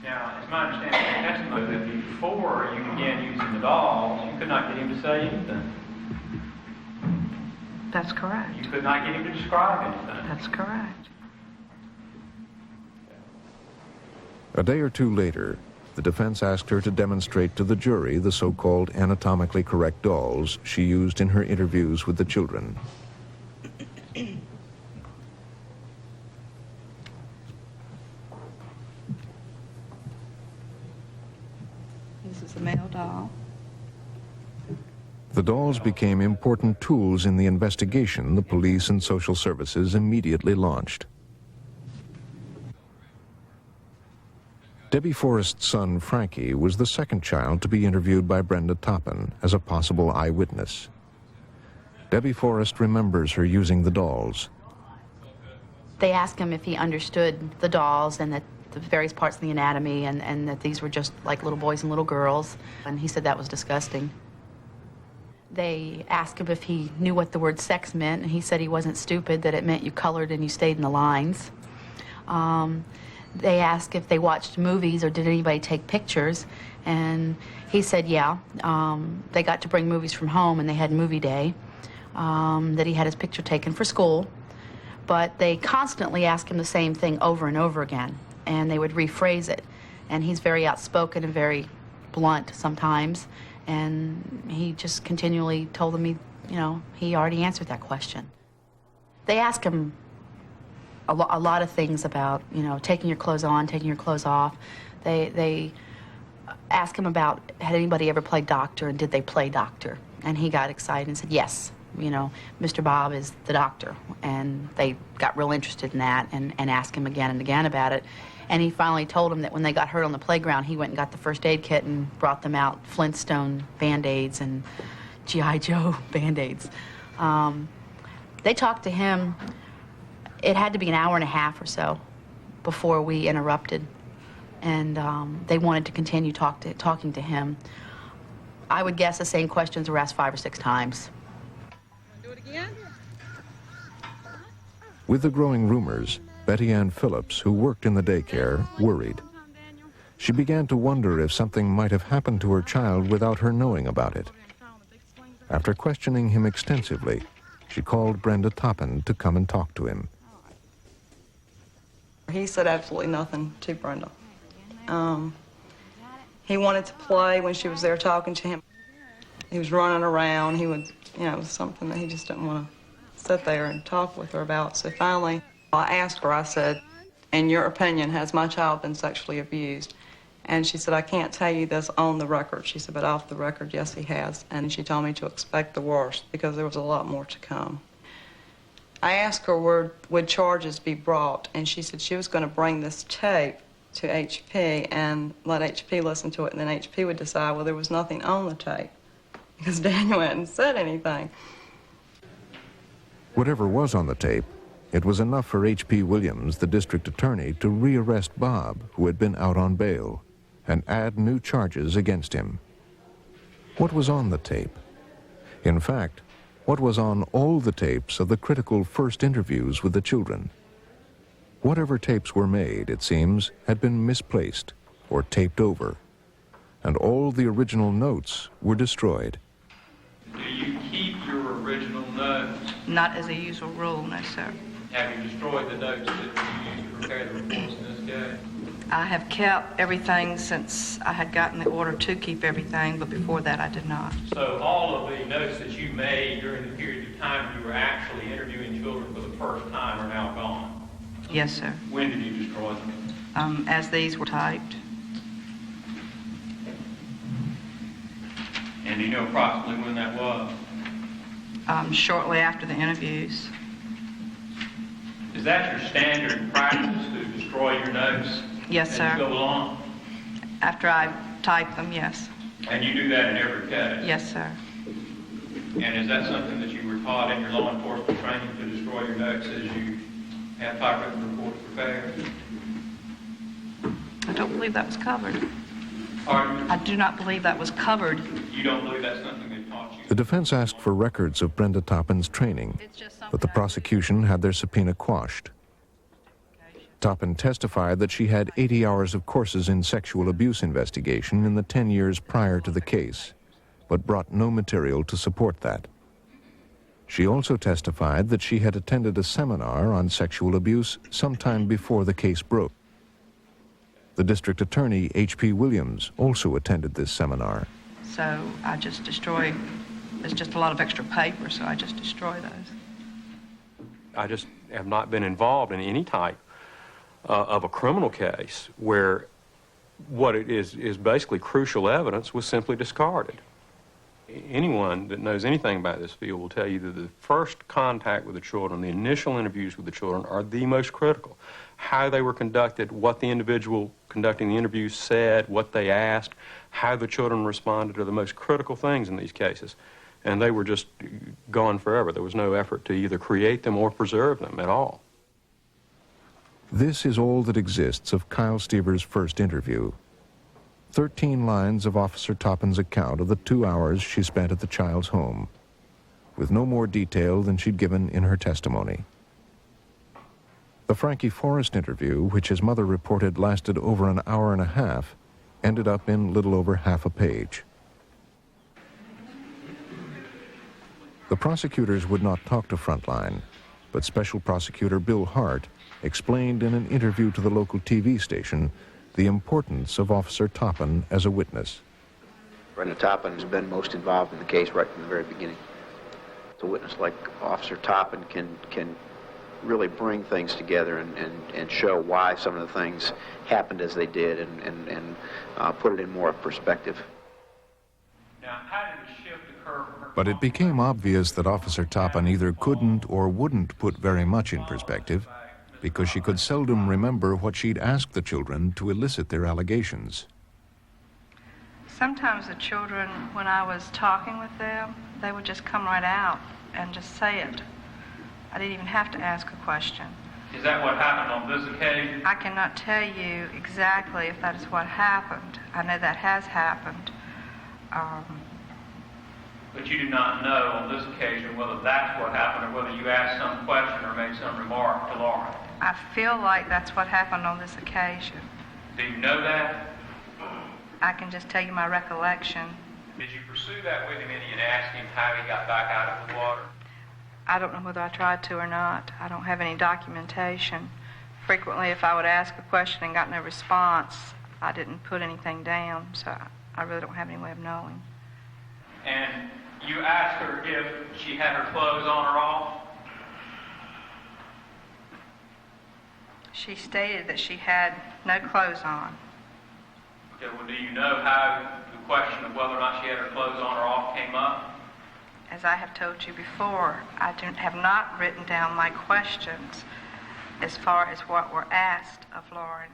Now, it's my understanding from the testimony that before you began using the dolls, you could not get him to say anything. That's correct. You could not get him to describe anything. That's correct. A day or two later, the defense asked her to demonstrate to the jury the so-called anatomically correct dolls she used in her interviews with the children. This is a male doll. The dolls became important tools in the investigation the police and social services immediately launched. Debbie Forrest's son, Frankie, was the second child to be interviewed by Brenda Toppin as a possible eyewitness. Debbie Forrest remembers her using the dolls. They asked him if he understood the dolls and that the various parts of the anatomy and that these were just like little boys and little girls, and he said that was disgusting. They asked him if he knew what the word sex meant, and he said he wasn't stupid, that it meant you colored and you stayed in the lines. They asked if they watched movies or did anybody take pictures, and he said yeah. They got to bring movies from home and they had movie day, that he had his picture taken for school. But they constantly asked him the same thing over and over again, and they would rephrase it. And he's very outspoken and very blunt sometimes, and he just continually told them he already answered that question. They asked him a lot of things about, taking your clothes on, taking your clothes off. They asked him about, had anybody ever played doctor and did they play doctor? And he got excited and said, yes, Mr. Bob is the doctor. And they got real interested in that and asked him again and again about it. And he finally told them that when they got hurt on the playground, he went and got the first aid kit and brought them out Flintstone Band-Aids and G.I. Joe Band-Aids. They talked to him, it had to be an hour and a half or so before we interrupted. And they wanted to continue talking to him. I would guess the same questions were asked 5 or 6 times. Do it again? With the growing rumors, Betty Ann Phillips, who worked in the daycare, worried. She began to wonder if something might have happened to her child without her knowing about it. After questioning him extensively, she called Brenda Toppin to come and talk to him. He said absolutely nothing to Brenda. He wanted to play when she was there talking to him. He was running around. He would, it was something that he just didn't want to sit there and talk with her about. So finally, I asked her, I said, in your opinion, has my child been sexually abused? And she said, I can't tell you this on the record. She said, but off the record, yes, he has. And she told me to expect the worst because there was a lot more to come. I asked her, would charges be brought? And she said she was going to bring this tape to HP and let HP listen to it, and then HP would decide, well, there was nothing on the tape because Daniel hadn't said anything. Whatever was on the tape, it was enough for H.P. Williams, the district attorney, to rearrest Bob, who had been out on bail, and add new charges against him. What was on the tape? In fact, what was on all the tapes of the critical first interviews with the children? Whatever tapes were made, it seems, had been misplaced or taped over, and all the original notes were destroyed. Do you keep your original notes? Not as a usual rule, no, sir. Have you destroyed the notes that you used to prepare the reports in this case? I have kept everything since I had gotten the order to keep everything, but before that I did not. So all of the notes that you made during the period of time you were actually interviewing children for the first time are now gone? Yes, sir. When did you destroy them? As these were typed. And do you know approximately when that was? Shortly after the interviews. Is that your standard practice to destroy your notes? Yes, sir. As you go along? After I type them, yes. And you do that in every case? Yes, sir. And is that something that you were taught in your law enforcement training, to destroy your notes as you have typewritten reports prepared? I don't believe that was covered. Pardon? I do not believe that was covered. You don't believe that's something they taught you? The defense asked for records of Brenda Toppin's training, but the prosecution had their subpoena quashed. Toppin testified that she had 80 hours of courses in sexual abuse investigation in the 10 years prior to the case, but brought no material to support that. She also testified that she had attended a seminar on sexual abuse sometime before the case broke. The district attorney, H.P. Williams, also attended this seminar. So I just destroyed, there's just a lot of extra paper, so I just destroy those. I just have not been involved in any type of a criminal case where what it is basically crucial evidence was simply discarded. Anyone that knows anything about this field will tell you that the first contact with the children, the initial interviews with the children, are the most critical. How they were conducted, what the individual conducting the interviews said, what they asked, how the children responded are the most critical things in these cases. And they were just gone forever. There was no effort to either create them or preserve them at all. This is all that exists of Kyle Stever's first interview. 13 lines of Officer Toppin's account of the 2 hours she spent at the child's home, with no more detail than she'd given in her testimony. The Frankie Forrest interview, which his mother reported lasted over an hour and a half, ended up in little over half a page. The prosecutors would not talk to Frontline, but Special Prosecutor Bill Hart explained in an interview to the local TV station the importance of Officer Toppin as a witness. Brenda Toppin has been most involved in the case right from the very beginning. A witness like Officer Toppin can really bring things together and show why some of the things happened as they did and put it in more perspective. Now, how did the shift occur But it became obvious that Officer Toppin either couldn't or wouldn't put very much in perspective because she could seldom remember what she'd asked the children to elicit their allegations. Sometimes the children, when I was talking with them, they would just come right out and just say it. I didn't even have to ask a question. Is that what happened on this occasion? I cannot tell you exactly if that is what happened. I know that has happened. But you do not know on this occasion whether that's what happened or whether you asked some question or made some remark to Lauren. I feel like that's what happened on this occasion. Do you know that? I can just tell you my recollection. Did you pursue that with him and ask him how he got back out of the water? I don't know whether I tried to or not. I don't have any documentation. Frequently, if I would ask a question and got no response, I didn't put anything down, so I really don't have any way of knowing. And you asked her if she had her clothes on or off? She stated that she had no clothes on. Okay, well, do you know how the question of whether or not she had her clothes on or off came up? As I have told you before, I have not written down my questions as far as what were asked of Lauren.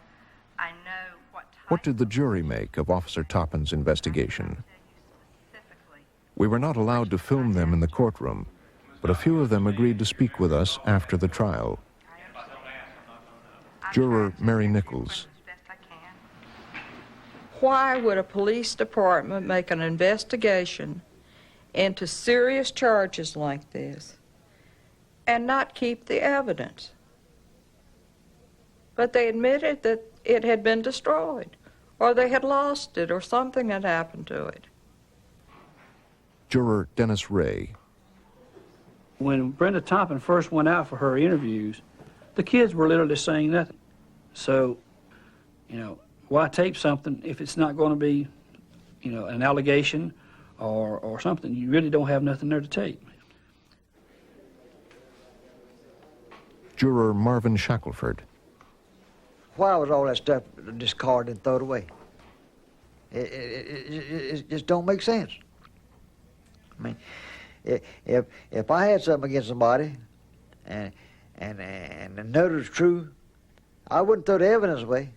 I know What did the jury make of Officer Toppin's investigation? We were not allowed to film them in the courtroom, but a few of them agreed to speak with us after the trial. Juror Mary Nichols. Why would a police department make an investigation into serious charges like this and not keep the evidence? But they admitted that it had been destroyed, or they had lost it, or something had happened to it. Juror Dennis Ray. When Brenda Toppin first went out for her interviews, the kids were literally saying nothing. So, why tape something if it's not going to be, an allegation or something? You really don't have nothing there to tape. Juror Marvin Shackelford. Why was all that stuff discarded and thrown away? It just don't make sense. I mean, if I had something against somebody and the note was true, I wouldn't throw the evidence away.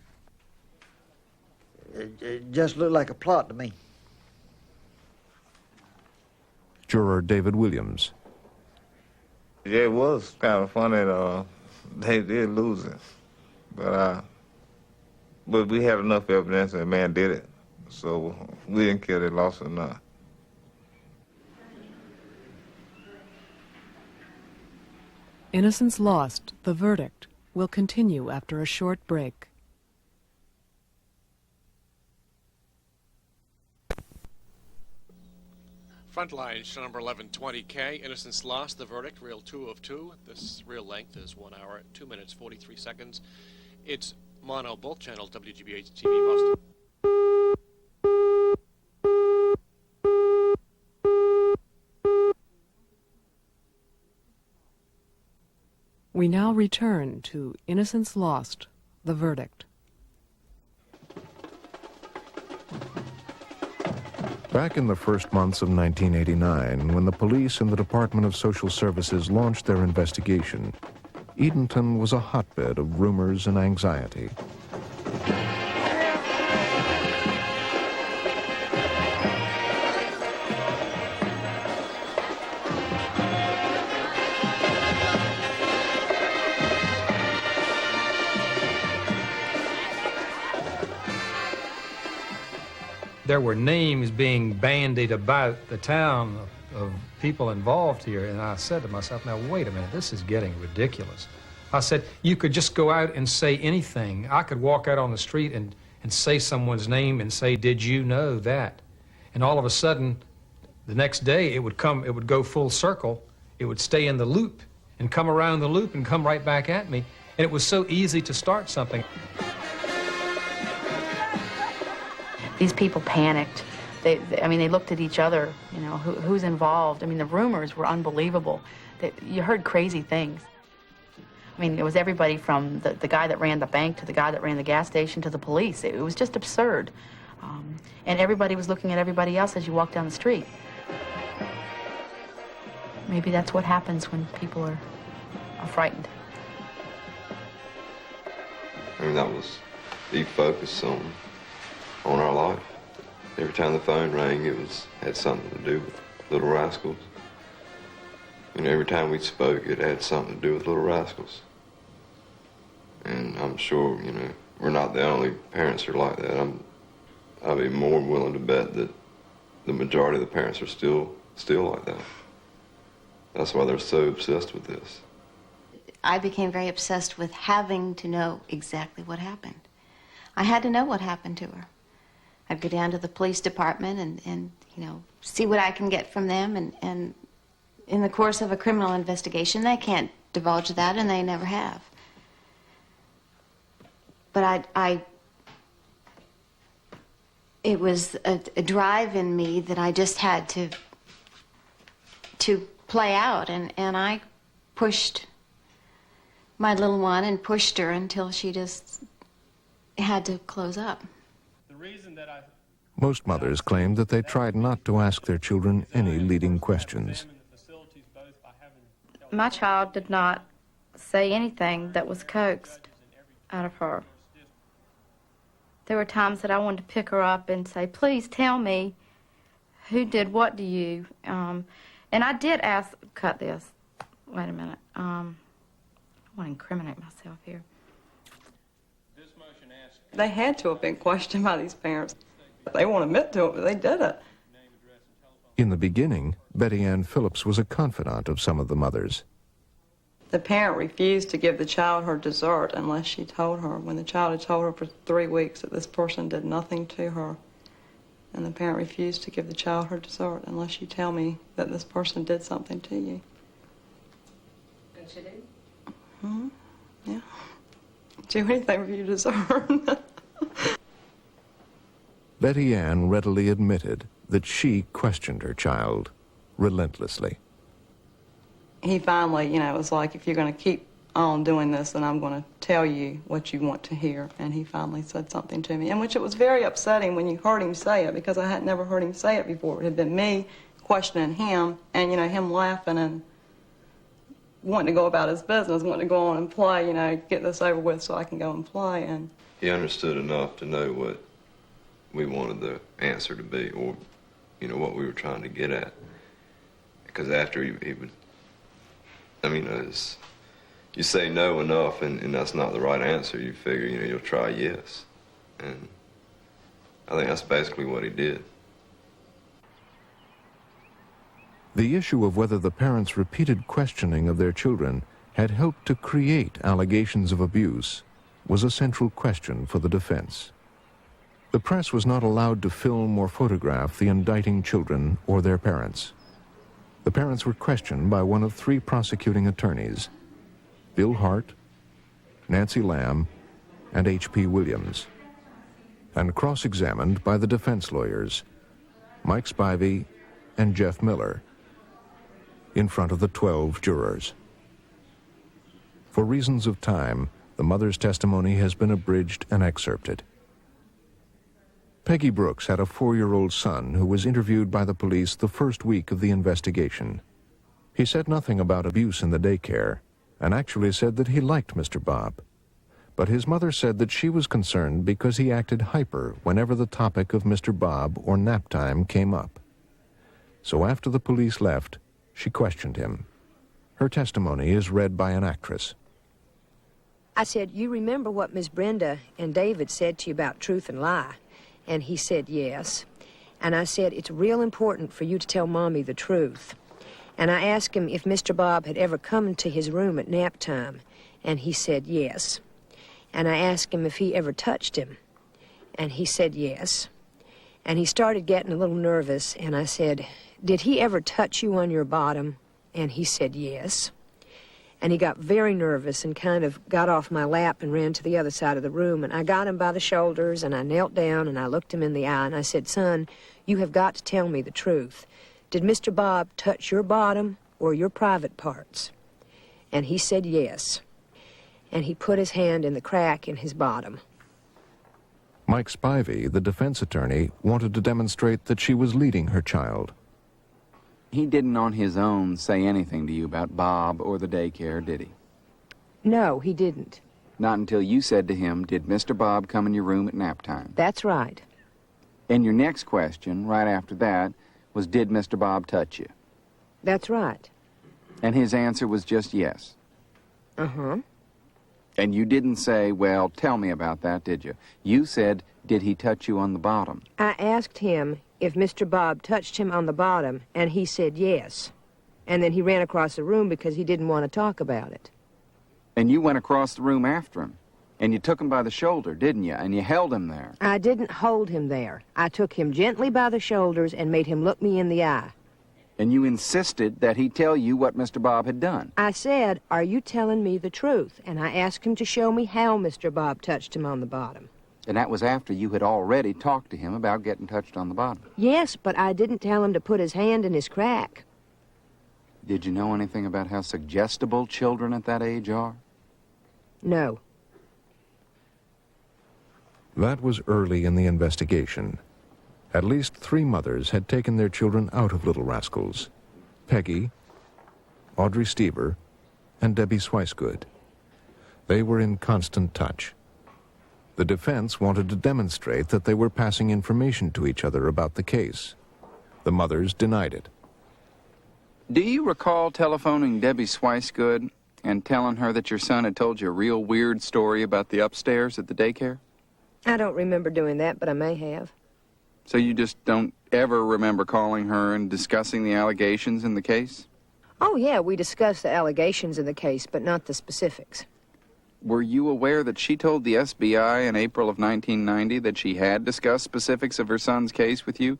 It just looked like a plot to me. Juror David Williams. Yeah, it was kind of funny. They did lose it, but we had enough evidence that the man did it, so we didn't care if they lost it or not. Innocence Lost, the verdict, will continue after a short break. Frontline, show number 1120K, Innocence Lost, the verdict, reel 2 of 2. This reel length is 1 hour, 2 minutes, 43 seconds. It's mono, both channels, WGBH TV Boston. We now return to Innocence Lost, the verdict. Back in the first months of 1989, when the police and the Department of Social Services launched their investigation, Edenton was a hotbed of rumors and anxiety. There were names being bandied about the town of people involved here, and I said to myself, now wait a minute, this is getting ridiculous. I said, you could just go out and say anything. I could walk out on the street and say someone's name and say, did you know that? And all of a sudden, the next day, it would go full circle. It would stay in the loop and come around the loop and come right back at me. And it was so easy to start something. These people panicked. They looked at each other, who's involved. The rumors were unbelievable. You heard crazy things. It was everybody from the guy that ran the bank to the guy that ran the gas station to the police. It was just absurd. And everybody was looking at everybody else as you walked down the street. maybe that's what happens when people are frightened. I mean, that was the focus on our life. Every time the phone rang, had something to do with Little Rascals. And every time we spoke, it had something to do with Little Rascals. And I'm sure, we're not the only parents who are like that. I'd be more willing to bet that the majority of the parents are still like that. That's why they're so obsessed with this. I became very obsessed with having to know exactly what happened. I had to know what happened to her. I'd go down to the police department and see what I can get from them. And in the course of a criminal investigation, they can't divulge that, and they never have. But it was a drive in me that I just had to play out, and I pushed my little one and pushed her until she just had to close up. Most mothers claimed that they tried not to ask their children any leading questions. My child did not say anything that was coaxed out of her. There were times that I wanted to pick her up and say, please tell me who did what to you. And I did ask, cut this, wait a minute. I want to incriminate myself here. They had to have been questioned by these parents. They won't admit to it, but they did it. In the beginning, Betty Ann Phillips was a confidant of some of the mothers. The parent refused to give the child her dessert unless she told her, when the child had told her for 3 weeks that this person did nothing to her. And the parent refused to give the child her dessert unless you tell me that this person did something to you. And she did? Mm-hmm. Yeah. Do anything for your dessert. Betty Ann readily admitted that she questioned her child relentlessly. He finally, was like, if you're going to keep on doing this, then I'm going to tell you what you want to hear. And he finally said something to me, in which it was very upsetting when you heard him say it, because I had never heard him say it before. It had been me questioning him, and, him laughing and wanting to go about his business, wanting to go on and play, get this over with so I can go and play. And He understood enough to know what we wanted the answer to be, or, what we were trying to get at. Because after he would, you say no enough and that's not the right answer, you figure, you'll try yes. And I think that's basically what he did. The issue of whether the parents' repeated questioning of their children had helped to create allegations of abuse was a central question for the defense. The press was not allowed to film or photograph the indicting children or their parents. The parents were questioned by one of 3 prosecuting attorneys, Bill Hart, Nancy Lamb, and H.P. Williams, and cross-examined by the defense lawyers, Mike Spivey and Jeff Miller, in front of the 12 jurors. For reasons of time, the mother's testimony has been abridged and excerpted. Peggy Brooks had a 4-year-old son who was interviewed by the police the first week of the investigation. He said nothing about abuse in the daycare and actually said that he liked Mr. Bob. But his mother said that she was concerned because he acted hyper whenever the topic of Mr. Bob or nap time came up. So after the police left, she questioned him. Her testimony is read by an actress. I said, you remember what Miss Brenda and David said to you about truth and lie? And he said yes. And I said, it's real important for you to tell Mommy the truth. And I asked him if Mr. Bob had ever come into his room at nap time, and he said yes. And I asked him if he ever touched him, and he said yes. And he started getting a little nervous, and I said, did he ever touch you on your bottom? And he said yes. And he got very nervous and kind of got off my lap and ran to the other side of the room. And I got him by the shoulders, and I knelt down, and I looked him in the eye, and I said, son, you have got to tell me the truth. Did Mr. Bob touch your bottom or your private parts? And he said yes. And he put his hand in the crack in his bottom. Mike Spivey, the defense attorney, wanted to demonstrate that she was leading her child. He didn't on his own say anything to you about Bob or the daycare, did he? No, he didn't. Not until you said to him, did Mr. Bob come in your room at nap time? That's right. And your next question, right after that, was, did Mr. Bob touch you? That's right. And his answer was just yes. Uh-huh. And you didn't say, well, tell me about that, did you? You said, did he touch you on the bottom? I asked him if Mr. Bob touched him on the bottom, and he said yes. And then he ran across the room because he didn't want to talk about it. And you went across the room after him. And you took him by the shoulder, didn't you? And you held him there. I didn't hold him there. I took him gently by the shoulders and made him look me in the eye. And you insisted that he tell you what Mr. Bob had done. I said, are you telling me the truth? And I asked him to show me how Mr. Bob touched him on the bottom. And that was after you had already talked to him about getting touched on the bottom. Yes, but I didn't tell him to put his hand in his crack. Did you know anything about how suggestible children at that age are? No. That was early in the investigation. At least 3 mothers had taken their children out of Little Rascals: Peggy, Audrey Stever, and Debbie Swicegood. They were in constant touch. The defense wanted to demonstrate that they were passing information to each other about the case. The mothers denied it. Do you recall telephoning Debbie Swicegood and telling her that your son had told you a real weird story about the upstairs at the daycare? I don't remember doing that, but I may have. So you just don't ever remember calling her and discussing the allegations in the case? Oh, yeah, we discussed the allegations in the case, but not the specifics. Were you aware that she told the SBI in April of 1990 that she had discussed specifics of her son's case with you?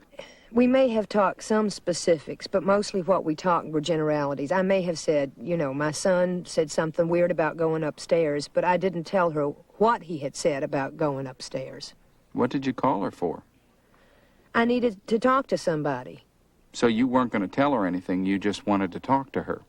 We may have talked some specifics, but mostly what we talked were generalities. I may have said, you know, my son said something weird about going upstairs, but I didn't tell her what he had said about going upstairs. What did you call her for? I needed to talk to somebody. So you weren't going to tell her anything, you just wanted to talk to her?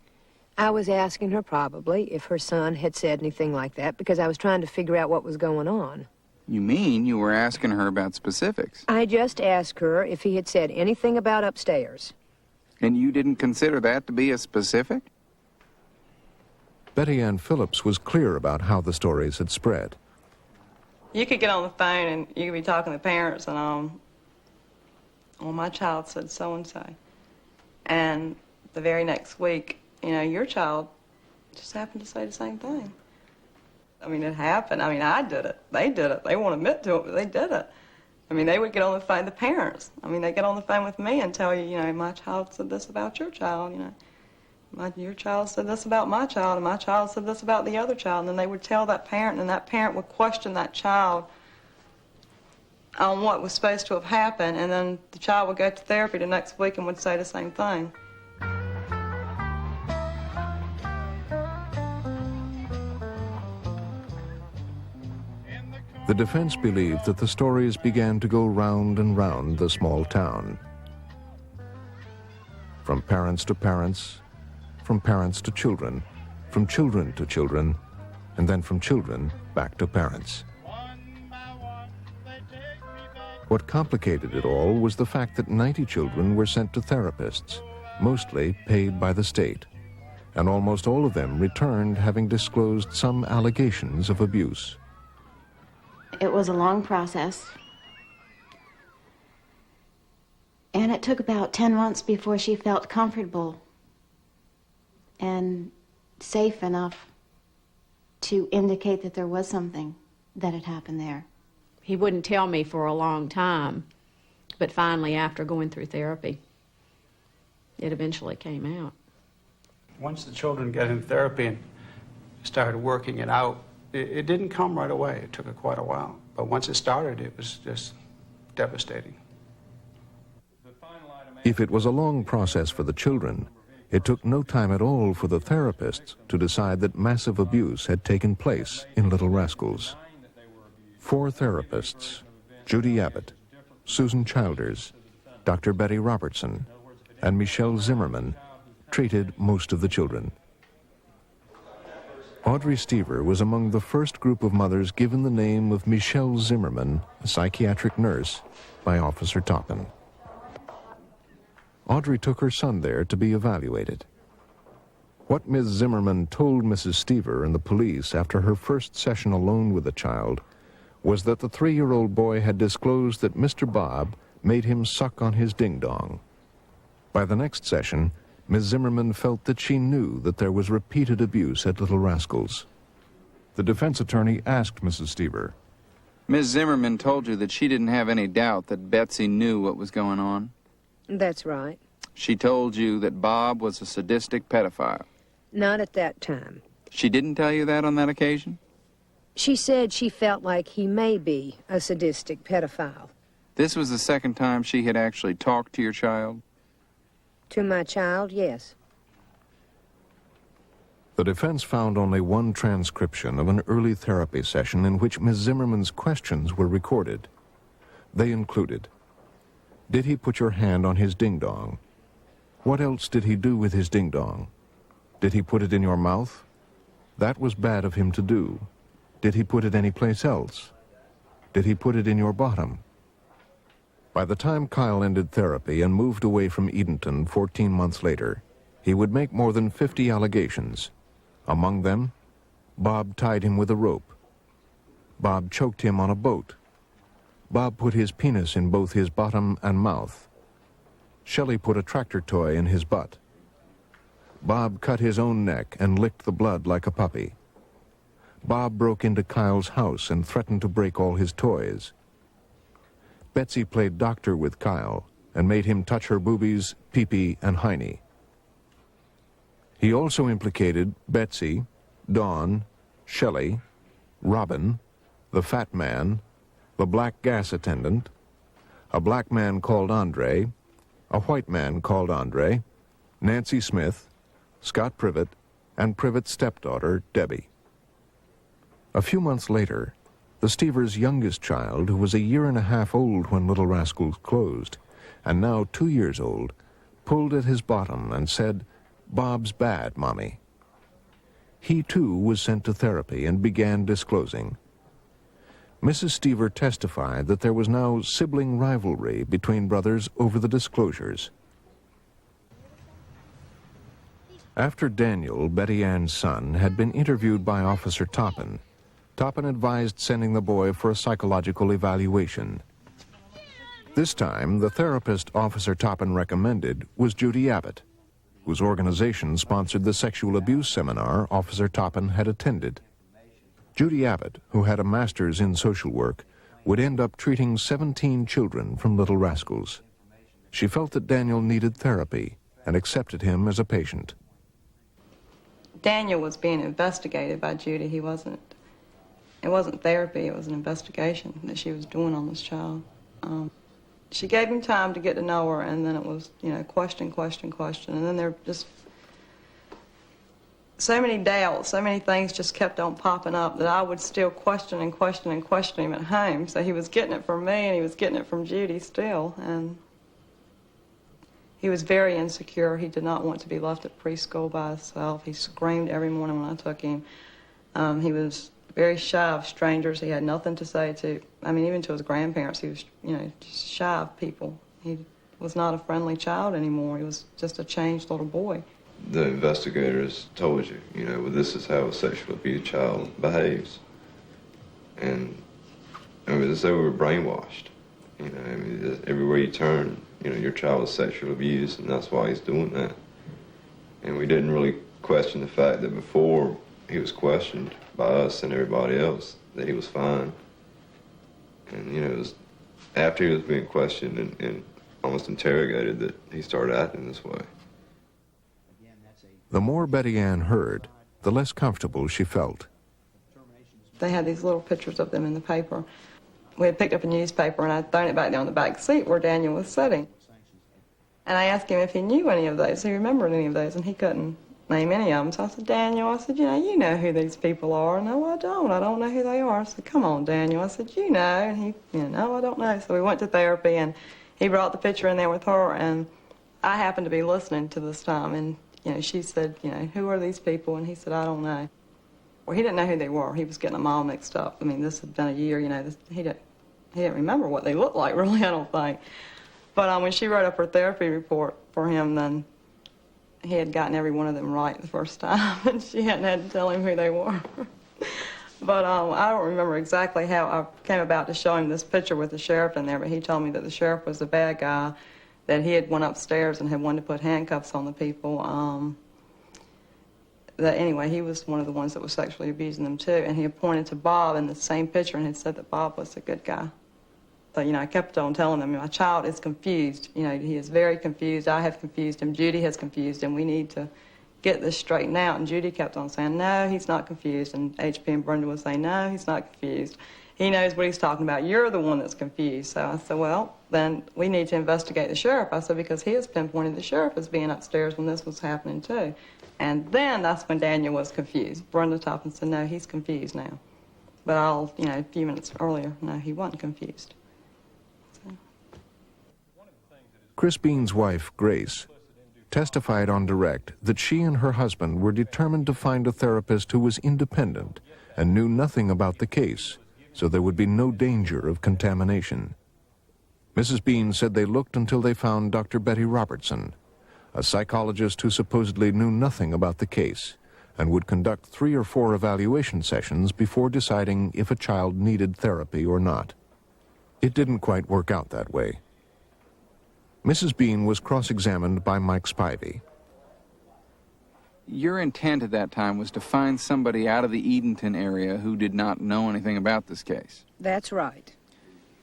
I was asking her probably if her son had said anything like that because I was trying to figure out what was going on. You mean you were asking her about specifics? I just asked her if he had said anything about upstairs. And you didn't consider that to be a specific? Betty Ann Phillips was clear about how the stories had spread. You could get on the phone and you could be talking to parents and, well, my child said so-and-so. And the very next week, you know, your child just happened to say the same thing. I mean, it happened. I mean, I did it. They did it. They won't admit to it, but they did it. I mean, they would get on the phone, the parents. I mean, they get on the phone with me and tell you, you know, my child said this about your child, you know. Your child said this about my child, and my child said this about the other child. And then they would tell that parent, and that parent would question that child on what was supposed to have happened, and then the child would go to therapy the next week and would say the same thing. The defense believed that the stories began to go round and round the small town. From parents to parents, from parents to children, from children to children, and then from children back to parents. What complicated it all was the fact that 90 children were sent to therapists, mostly paid by the state, and almost all of them returned having disclosed some allegations of abuse. It was a long process. And it took about 10 months before she felt comfortable and safe enough to indicate that there was something that had happened there. He wouldn't tell me for a long time, but finally, after going through therapy, it eventually came out. Once the children got in therapy and started working it out, it didn't come right away. It took quite a while. But once it started, it was just devastating. If it was a long process for the children, it took no time at all for the therapists to decide that massive abuse had taken place in Little Rascals. 4 therapists, Judy Abbott, Susan Childers, Dr. Betty Robertson, and Michelle Zimmerman, treated most of the children. Audrey Stever was among the first group of mothers given the name of Michelle Zimmerman, a psychiatric nurse, by Officer Toppin. Audrey took her son there to be evaluated. What Ms. Zimmerman told Mrs. Stever and the police after her first session alone with the child was that the 3-year-old boy had disclosed that Mr. Bob made him suck on his ding-dong. By the next session, Ms. Zimmerman felt that she knew that there was repeated abuse at Little Rascals. The defense attorney asked Mrs. Stever, Ms. Zimmerman told you that she didn't have any doubt that Betsy knew what was going on? That's right. She told you that Bob was a sadistic pedophile? Not at that time. She didn't tell you that on that occasion? She said she felt like he may be a sadistic pedophile. This was the second time she had actually talked to your child? To my child, yes. The defense found only one transcription of an early therapy session in which Ms. Zimmerman's questions were recorded. They included, did he put your hand on his ding-dong? What else did he do with his ding-dong? Did he put it in your mouth? That was bad of him to do. Did he put it anyplace else? Did he put it in your bottom? By the time Kyle ended therapy and moved away from Edenton 14 months later, he would make more than 50 allegations. Among them, Bob tied him with a rope. Bob choked him on a boat. Bob put his penis in both his bottom and mouth. Shelley put a tractor toy in his butt. Bob cut his own neck and licked the blood like a puppy. Bob broke into Kyle's house and threatened to break all his toys. Betsy played doctor with Kyle and made him touch her boobies, pee-pee, and hiney. He also implicated Betsy, Dawn, Shelley, Robin, the fat man, the black gas attendant, a black man called Andre, a white man called Andre, Nancy Smith, Scott Privott, and Privott's stepdaughter, Debbie. A few months later, the Stevers' youngest child, who was 1.5 years old when Little Rascals closed, and now 2 years old, pulled at his bottom and said, "Bob's bad, Mommy." He, too, was sent to therapy and began disclosing. Mrs. Stever testified that there was now sibling rivalry between brothers over the disclosures. After Daniel, Betty Ann's son, had been interviewed by Officer Toppin, Toppin advised sending the boy for a psychological evaluation. This time, the therapist Officer Toppin recommended was Judy Abbott, whose organization sponsored the sexual abuse seminar Officer Toppin had attended. Judy Abbott, who had a master's in social work, would end up treating 17 children from Little Rascals. She felt that Daniel needed therapy and accepted him as a patient. Daniel was being investigated by Judy. It wasn't therapy, it was an investigation that she was doing on this child. She gave him time to get to know her, and then it was, question, and then there were just so many doubts, so many things just kept on popping up that I would still question him at home. So he was getting it from me, and he was getting it from Judy still, and he was very insecure. He did not want to be left at preschool by himself. He screamed every morning when I took him. He was very shy of strangers. He had nothing to say to, even to his grandparents. He was, just shy of people. He was not a friendly child anymore. He was just a changed little boy. The investigators told you, this is how a sexual abuse child behaves. And, it's like we were brainwashed. Everywhere you turn, your child is sexually abused, and that's why he's doing that. And we didn't really question the fact that before he was questioned by us and everybody else, that he was fine. And, it was after he was being questioned and almost interrogated that he started acting this way. The more Betty Ann heard, the less comfortable she felt. They had these little pictures of them in the paper. We had picked up a newspaper, and I'd thrown it back down the back seat where Daniel was sitting. And I asked him if he knew any of those, he remembered any of those, and he couldn't name any of them. So I said, Daniel, you know who these people are. No, I don't know who they are. I said, come on, Daniel. I said, you know. And he, no, I don't know. So we went to therapy, and he brought the picture in there with her, and I happened to be listening to this time, and, she said, who are these people? And he said, I don't know. Well, he didn't know who they were. He was getting them all mixed up. This had been a year, he didn't remember what they looked like, really, I don't think. But when she wrote up her therapy report, for him than he had gotten every one of them right the first time, and she hadn't had to tell him who they were. But I don't remember exactly how I came about to show him this picture with the sheriff in there, but he told me that the sheriff was the bad guy, that he had went upstairs and had wanted to put handcuffs on the people. That anyway, he was one of the ones that was sexually abusing them too, and he had pointed to Bob in the same picture and had said that Bob was a good guy. So, I kept on telling them, my child is confused. He is very confused. I have confused him. Judy has confused him. We need to get this straightened out. And Judy kept on saying, no, he's not confused. And HP and Brenda would say, no, he's not confused. He knows what he's talking about. You're the one that's confused. So I said, well, then we need to investigate the sheriff. I said, because he has pinpointed the sheriff as being upstairs when this was happening too. And then that's when Daniel was confused. Brenda Toppin said, no, he's confused now. But a few minutes earlier, no, he wasn't confused. Chris Bean's wife, Grace, testified on direct that she and her husband were determined to find a therapist who was independent and knew nothing about the case, so there would be no danger of contamination. Mrs. Bean said they looked until they found Dr. Betty Robertson, a psychologist who supposedly knew nothing about the case and would conduct 3 or 4 evaluation sessions before deciding if a child needed therapy or not. It didn't quite work out that way. Mrs. Bean was cross-examined by Mike Spivey. Your intent at that time was to find somebody out of the Edenton area who did not know anything about this case. That's right.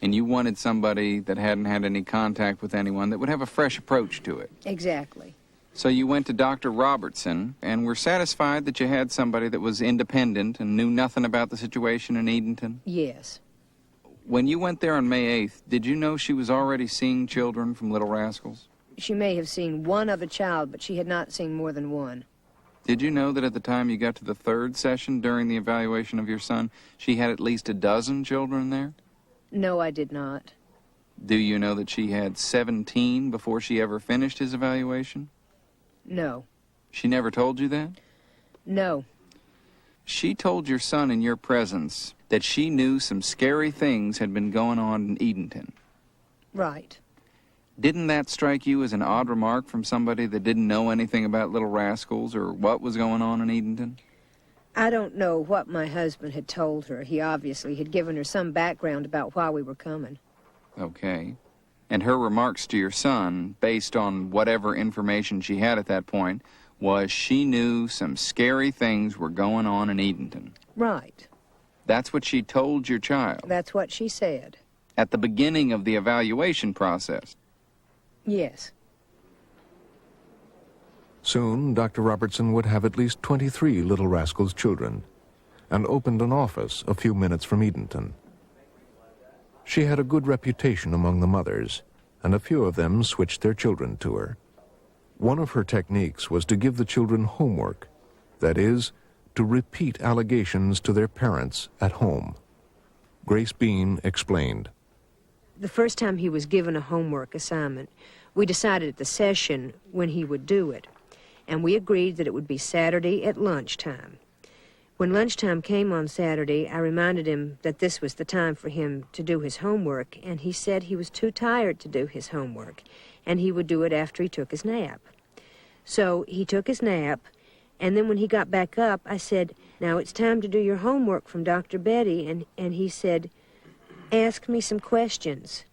And you wanted somebody that hadn't had any contact with anyone that would have a fresh approach to it. Exactly. So you went to Dr. Robertson and were satisfied that you had somebody that was independent and knew nothing about the situation in Edenton? Yes. When you went there on May 8th, did you know she was already seeing children from Little Rascals? She may have seen one of a child, but she had not seen more than one. Did you know that at the time you got to the 3rd session during the evaluation of your son, she had at least a dozen children there? No, I did not. Do you know that she had 17 before she ever finished his evaluation? No. She never told you that? No. She told your son in your presence that she knew some scary things had been going on in Edenton. Right. Didn't that strike you as an odd remark from somebody that didn't know anything about Little Rascals or what was going on in Edenton? I don't know what my husband had told her. He obviously had given her some background about why we were coming. Okay. And her remarks to your son, based on whatever information she had at that point, was she knew some scary things were going on in Edenton. Right. That's what she told your child? That's what she said. At the beginning of the evaluation process? Yes. Soon, Dr. Robertson would have at least 23 Little Rascals children and opened an office a few minutes from Edenton. She had a good reputation among the mothers, and a few of them switched their children to her. One of her techniques was to give the children homework, that is, to repeat allegations to their parents at home. Grace Bean explained. The first time he was given a homework assignment, we decided at the session when he would do it, and we agreed that it would be Saturday at lunchtime. When lunchtime came on Saturday, I reminded him that this was the time for him to do his homework, and he said he was too tired to do his homework, and he would do it after he took his nap. So he took his nap, and then when he got back up, I said, now it's time to do your homework from Dr. Betty, and he said, ask me some questions.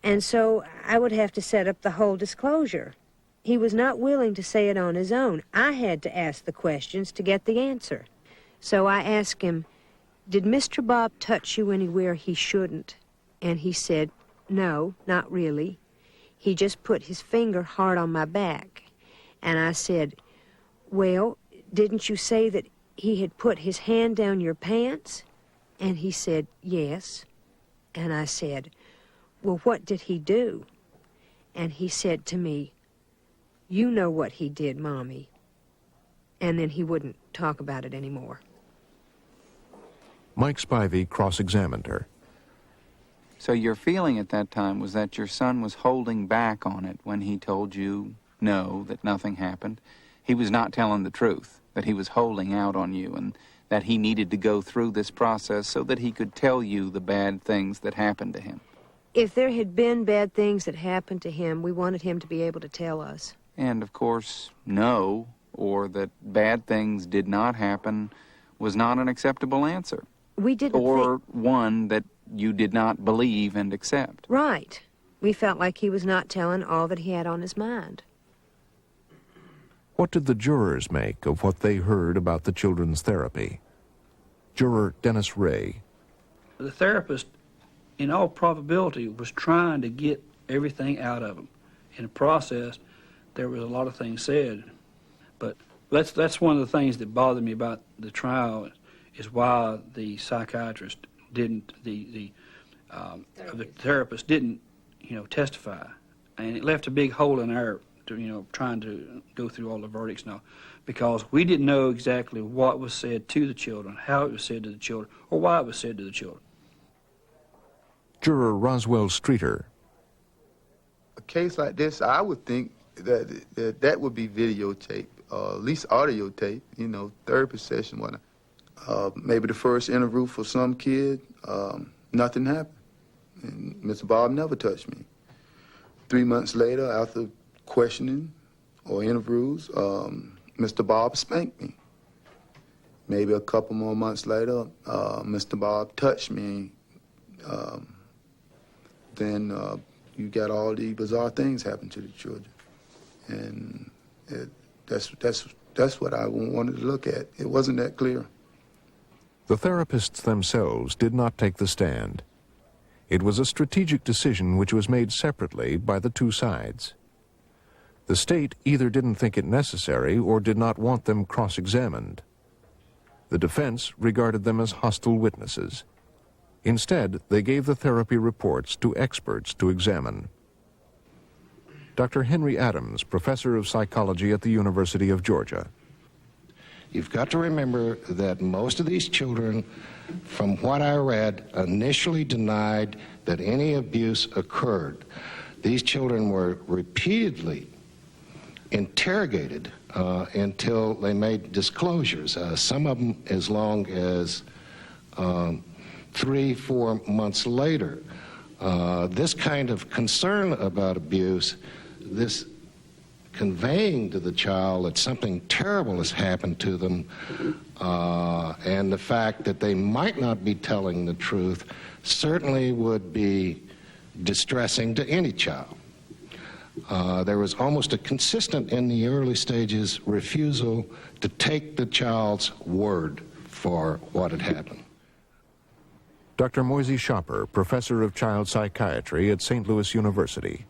And so I would have to set up the whole disclosure. He was not willing to say it on his own. I had to ask the questions to get the answer. So I asked him, did Mr. Bob touch you anywhere he shouldn't? And he said, no, not really. He just put his finger hard on my back. And I said, well, didn't you say that he had put his hand down your pants? And he said, yes. And I said, well, what did he do? And he said to me, you know what he did, Mommy. And then he wouldn't talk about it anymore. Mike Spivey cross-examined her. So your feeling at that time was that your son was holding back on it when he told you no, that nothing happened. He was not telling the truth, that he was holding out on you, and that he needed to go through this process so that he could tell you the bad things that happened to him. If there had been bad things that happened to him, we wanted him to be able to tell us. And, of course, no, or that bad things did not happen was not an acceptable answer. We didn't Or one that you did not believe and accept. Right. We felt like he was not telling all that he had on his mind. What did the jurors make of what they heard about the children's therapy? Juror Dennis Ray. The therapist, in all probability, was trying to get everything out of them. In the process, there was a lot of things said. But that's one of the things that bothered me about the trial, is why the psychiatrist didn't, the therapist didn't, testify. And it left a big hole in our, trying to go through all the verdicts now, because we didn't know exactly what was said to the children, how it was said to the children, or why it was said to the children. Juror Roswell Streeter. A case like this, I would think that would be videotape, at least audio tape, therapy session, whatnot. Maybe the first interview for some kid, nothing happened. And Mr. Bob never touched me. 3 months later, after questioning or interviews, Mr. Bob spanked me. Maybe a couple more months later, Mr. Bob touched me. Then you got all the bizarre things happen to the children. And that's what I wanted to look at. It wasn't that clear. The therapists themselves did not take the stand. It was a strategic decision which was made separately by the two sides. The state either didn't think it necessary or did not want them cross-examined. The defense regarded them as hostile witnesses. Instead, they gave the therapy reports to experts to examine. Dr. Henry Adams, professor of psychology at the University of Georgia. You've got to remember that most of these children, from what I read, initially denied that any abuse occurred. These children were repeatedly interrogated until they made disclosures, some of them as long as 3-4 months later. This kind of concern about abuse, this conveying to the child that something terrible has happened to them, and the fact that they might not be telling the truth certainly would be distressing to any child. There was almost a consistent, in the early stages, refusal to take the child's word for what had happened. Dr. Moisey Schopper, professor of child psychiatry at St. Louis University.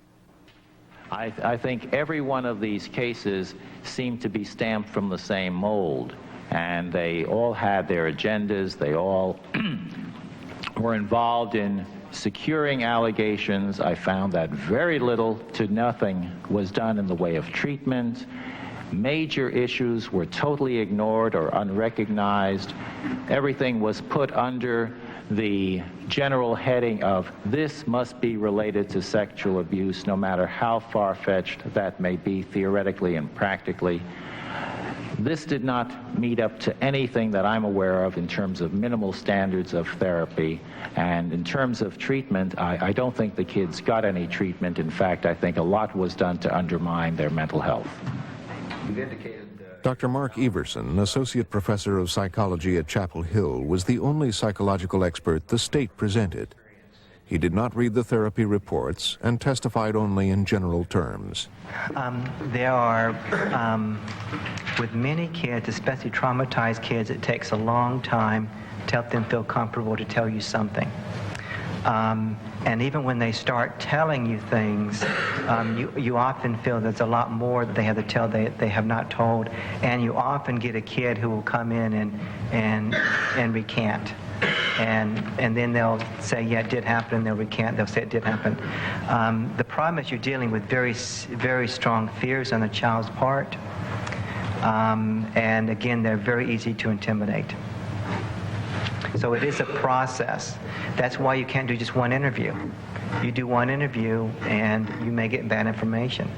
I think every one of these cases seemed to be stamped from the same mold, and they all had their agendas. They all were involved in securing allegations. I found that very little to nothing was done in the way of treatment. Major issues were totally ignored or unrecognized. Everything was put under the general heading of this must be related to sexual abuse, no matter how far-fetched that may be theoretically and practically. This did not meet up to anything that I'm aware of in terms of minimal standards of therapy, and in terms of treatment, I don't think the kids got any treatment. In fact, I think a lot was done to undermine their mental health. You've indicated Dr. Mark Everson, associate professor of psychology at Chapel Hill, was the only psychological expert the state presented. He did not read the therapy reports and testified only in general terms. There are, with many kids, especially traumatized kids, it takes a long time to help them feel comfortable to tell you something. And even when they start telling you things, you often feel there's a lot more that they have to tell they have not told, and you often get a kid who will come in and recant. And then they'll say, yeah, it did happen, and they'll recant, they'll say it did happen. The problem is you're dealing with very, very strong fears on the child's part, and again, they're very easy to intimidate. So it is a process. That's why you can't do just one interview. You do one interview and you may get bad information.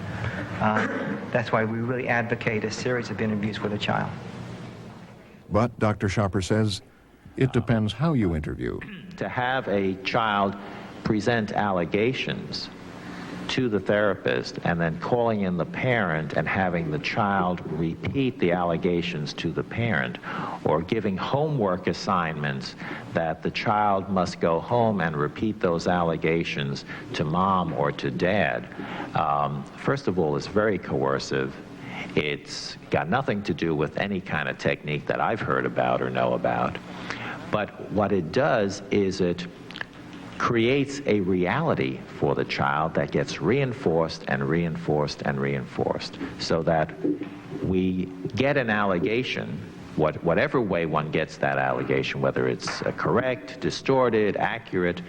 That's why we really advocate a series of interviews with a child. But Dr. Schopper says it depends how you interview. To have a child present allegations to the therapist and then calling in the parent and having the child repeat the allegations to the parent, or giving homework assignments that the child must go home and repeat those allegations to mom or to dad, first of all, is very coercive. It's got nothing to do with any kind of technique that I've heard about or know about. But what it does is it creates a reality for the child that gets reinforced and reinforced and reinforced, so that we get an allegation, whatever way one gets that allegation, whether it's correct, distorted, accurate,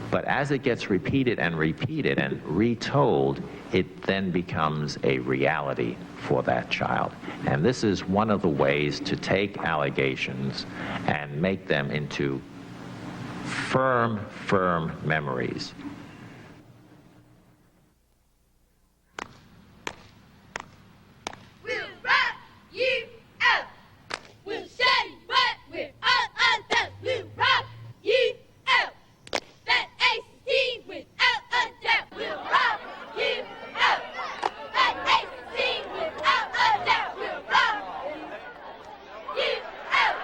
but as it gets repeated and repeated and retold, it then becomes a reality for that child. And this is one of the ways to take allegations and make them into firm memories. We'll rock you out. We'll show you what we're all about. We'll rock you out. That ACT without a doubt. We'll rock you out. That ACT without a doubt. We'll rock you out.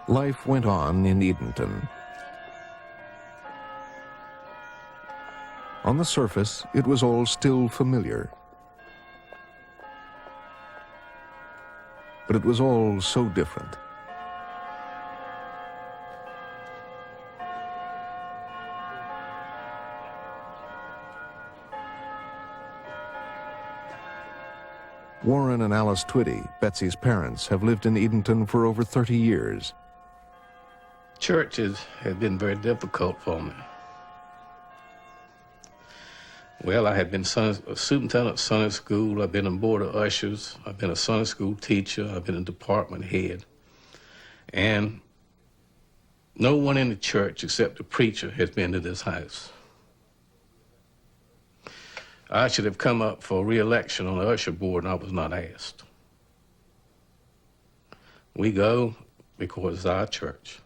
Life went on in Edenton. On the surface, it was all still familiar. But it was all so different. Warren and Alice Twitty, Betsy's parents, have lived in Edenton for over 30 years. Churches have been very difficult for me. Well, I have been a superintendent of Sunday school, I've been a board of ushers, I've been a Sunday school teacher, I've been a department head. And no one in the church except the preacher has been to this house. I should have come up for re-election on the usher board and I was not asked. We go because it's our church.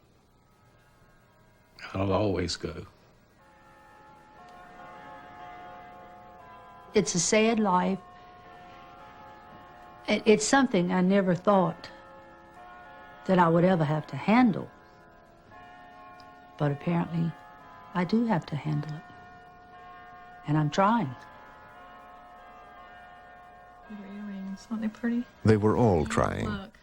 I'll always go. It's a sad life. It's something I never thought that I would ever have to handle. But apparently, I do have to handle it. And I'm trying. Your earrings, aren't they pretty? They were all trying. Look.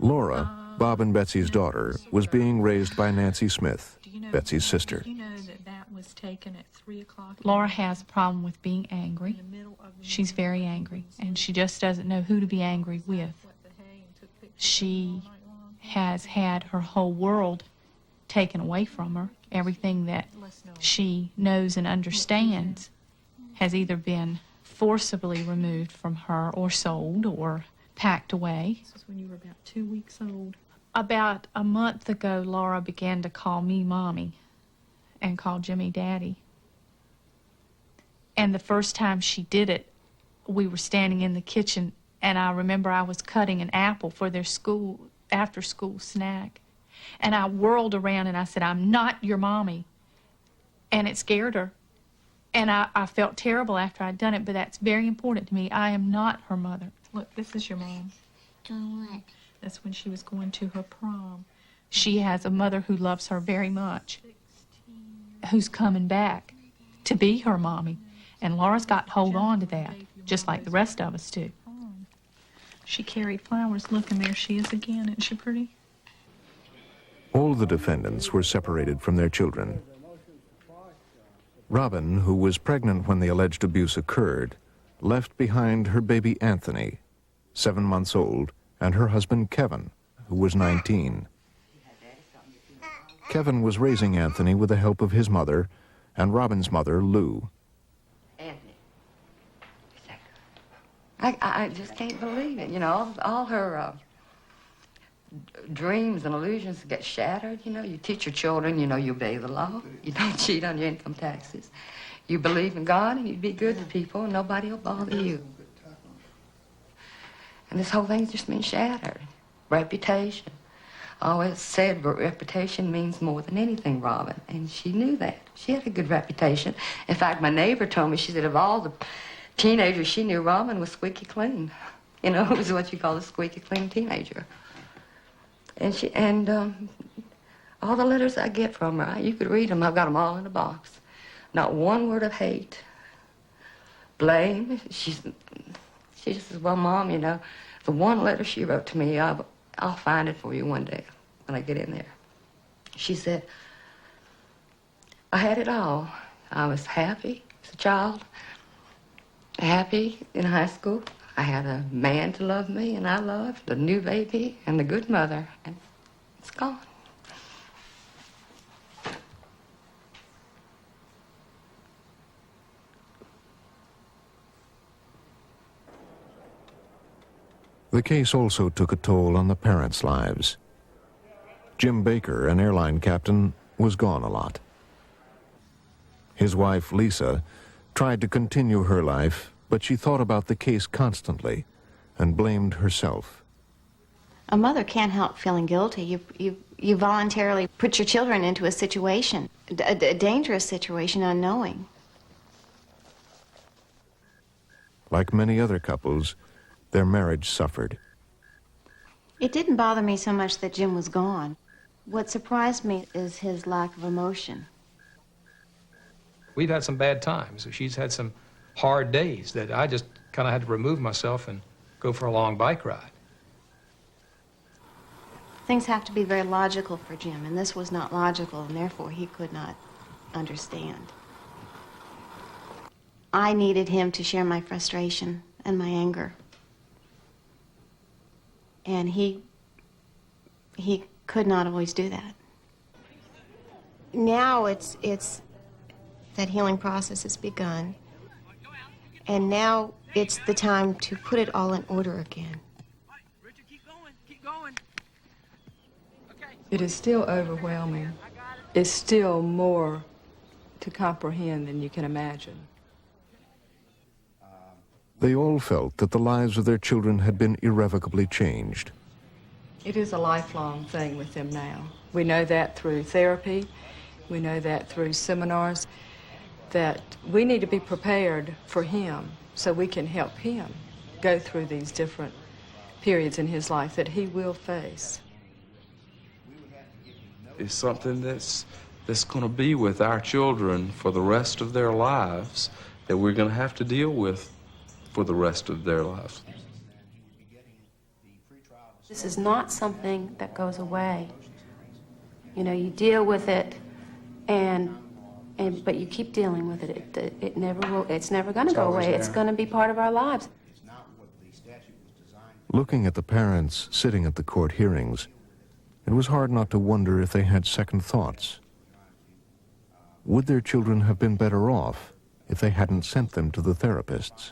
Laura, Bob and Betsy's daughter, was being raised by Nancy Smith, Betsy's sister. Do you know that that was taken at 3 o'clock? Laura has a problem with being angry. She's very angry, and she just doesn't know who to be angry with. She has had her whole world taken away from her. Everything that she knows and understands has either been forcibly removed from her or sold or packed away. This was when you were about 2 weeks old. About a month ago, Laura began to call me Mommy and call Jimmy Daddy. And the first time she did it, we were standing in the kitchen, and I remember I was cutting an apple for their after-school snack. And I whirled around and I said, "I'm not your mommy." And it scared her. And I felt terrible after I'd done it, but that's very important to me. I am not her mother. Look, this is your mom. Doing what? That's when she was going to her prom. She has a mother who loves her very much, who's coming back to be her mommy. And Laura's got to hold on to that, just like the rest of us do. She carried flowers. Look, and there she is again. Isn't she pretty? All the defendants were separated from their children. Robin, who was pregnant when the alleged abuse occurred, left behind her baby Anthony, 7 months old, and her husband Kevin, who was 19. Kevin was raising Anthony with the help of his mother and Robin's mother, Lou. Anthony. I just can't believe it. You know, all her dreams and illusions get shattered. You know, you teach your children, you know, you obey the law. You don't cheat on your income taxes. You believe in God and you be good to people and nobody will bother you. And this whole thing's just been shattered. Reputation. I always said, but reputation means more than anything, Robin. And she knew that. She had a good reputation. In fact, my neighbor told me, she said, of all the teenagers she knew, Robin was squeaky clean. You know, it was what you call a squeaky clean teenager. And all the letters I get from her, you could read them. I've got them all in a box. Not one word of hate, blame. She just says, well, Mom, you know, the one letter she wrote to me, I'll find it for you one day when I get in there. She said, I had it all. I was happy as a child, happy in high school. I had a man to love me, and I loved a new baby and a good mother, and it's gone. The case also took a toll on the parents' lives. Jim Baker, an airline captain, was gone a lot. His wife, Lisa, tried to continue her life, but she thought about the case constantly and blamed herself. A mother can't help feeling guilty. You voluntarily put your children into a situation, a dangerous situation, unknowing. Like many other couples, their marriage suffered. It didn't bother me so much that Jim was gone. What surprised me is his lack of emotion. We've had some bad times. She's had some hard days that I just kind of had to remove myself and go for a long bike ride. Things have to be very logical for Jim, and this was not logical, and therefore he could not understand. I needed him to share my frustration and my anger. And he could not always do that. Now it's that healing process has begun. And now it's the time to put it all in order again. It is still overwhelming. It's still more to comprehend than you can imagine. They all felt that the lives of their children had been irrevocably changed. It is a lifelong thing with them now. We know that through therapy. We know that through seminars, that we need to be prepared for him so we can help him go through these different periods in his life that he will face. It's something that's going to be with our children for the rest of their lives, that we're going to have to deal with for the rest of their lives. This is not something that goes away. You know, you deal with it, but you keep dealing with it. It never will. It's never going to go away. It's going to be part of our lives. Looking at the parents sitting at the court hearings, it was hard not to wonder if they had second thoughts. Would their children have been better off if they hadn't sent them to the therapists?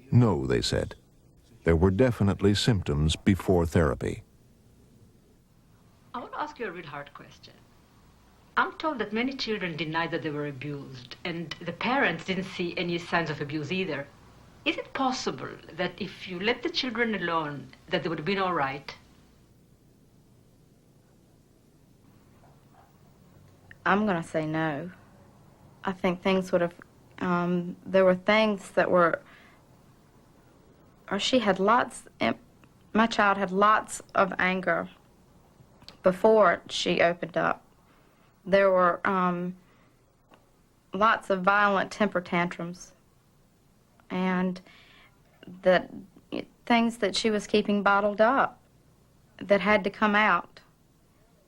No, they said. There were definitely symptoms before therapy. I want to ask you a real hard question. I'm told that many children deny that they were abused, and the parents didn't see any signs of abuse either. Is it possible that if you let the children alone, that they would have been all right? I'm going to say no. I think things would have, there were things that were, or she had lots, my child had lots of anger before she opened up. There were lots of violent temper tantrums, and that things that she was keeping bottled up that had to come out,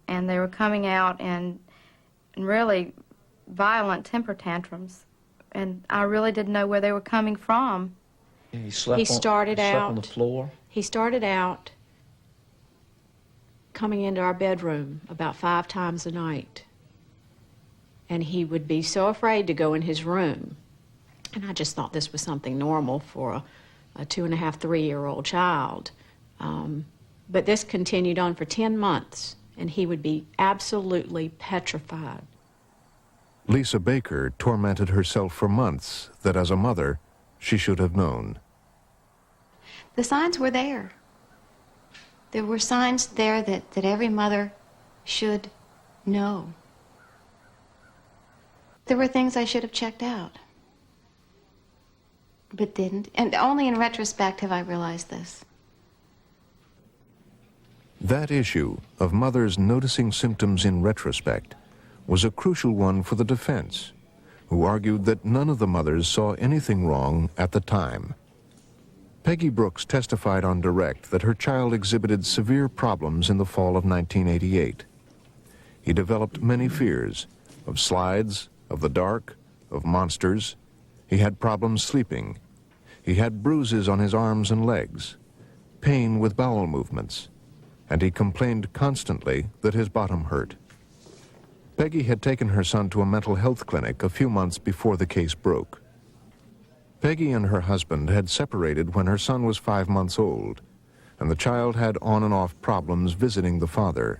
and they were coming out in really violent temper tantrums, and I really didn't know where they were coming from. He started out on the floor. He started out coming into our bedroom about 5 times a night. And he would be so afraid to go in his room. And I just thought this was something normal for a 2.5, 3-year-old child. But this continued on for 10 months, and he would be absolutely petrified. Lisa Baker tormented herself for months that as a mother, she should have known. The signs were there. There were signs there that every mother should know. There were things I should have checked out, but didn't. And only in retrospect have I realized this. That issue of mothers noticing symptoms in retrospect was a crucial one for the defense, who argued that none of the mothers saw anything wrong at the time. Peggy Brooks testified on direct that her child exhibited severe problems in the fall of 1988. He developed many fears of slides, of the dark, of monsters. He had problems sleeping. He had bruises on his arms and legs, pain with bowel movements, and he complained constantly that his bottom hurt. Peggy had taken her son to a mental health clinic a few months before the case broke. Peggy and her husband had separated when her son was 5 months old, and the child had on and off problems visiting the father.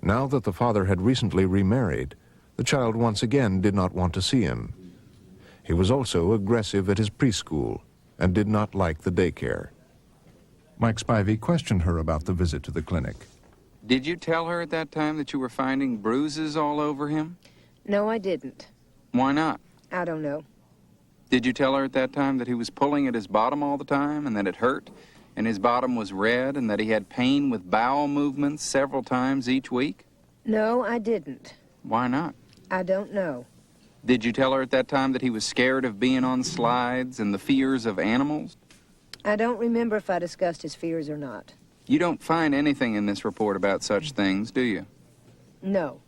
Now that the father had recently remarried, the child once again did not want to see him. He was also aggressive at his preschool and did not like the daycare. Mike Spivey questioned her about the visit to the clinic. Did you tell her at that time that you were finding bruises all over him? No, I didn't. Why not? I don't know. Did you tell her at that time that he was pulling at his bottom all the time and that it hurt, and his bottom was red, and that he had pain with bowel movements several times each week? No, I didn't. Why not? I don't know. Did you tell her at that time that he was scared of being on slides and the fears of animals? I don't remember if I discussed his fears or not. You don't find anything in this report about such things, do you? No.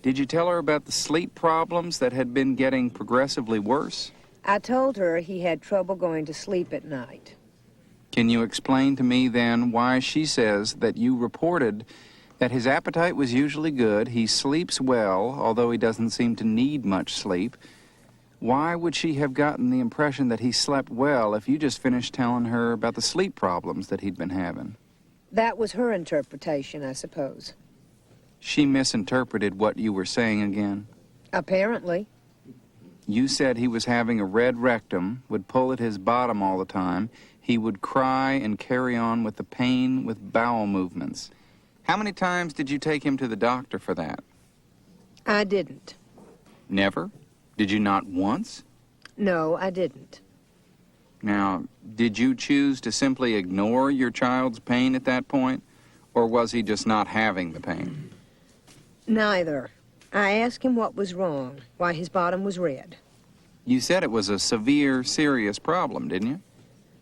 Did you tell her about the sleep problems that had been getting progressively worse? I told her he had trouble going to sleep at night. Can you explain to me then why she says that you reported that his appetite was usually good, he sleeps well, although he doesn't seem to need much sleep? Why would she have gotten the impression that he slept well if you just finished telling her about the sleep problems that he'd been having? That was her interpretation, I suppose. She misinterpreted what you were saying again. Apparently. You said he was having a red rectum, would pull at his bottom all the time, he would cry and carry on with the pain with bowel movements. How many times did you take him to the doctor for that? I didn't. Never? Did you not once? No, I didn't. Now, did you choose to simply ignore your child's pain at that point, or was he just not having the pain? Neither. I asked him what was wrong, why his bottom was red. You said it was a severe, serious problem, didn't you?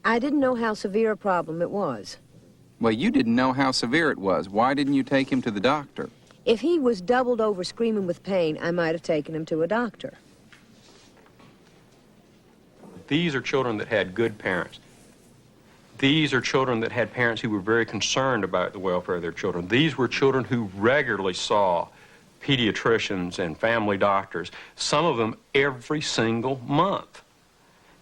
I didn't know how severe a problem it was. Well, you didn't know how severe it was. Why didn't you take him to the doctor? If he was doubled over screaming with pain, I might have taken him to a doctor. These are children that had good parents. These are children that had parents who were very concerned about the welfare of their children. These were children who regularly saw pediatricians and family doctors, some of them every single month.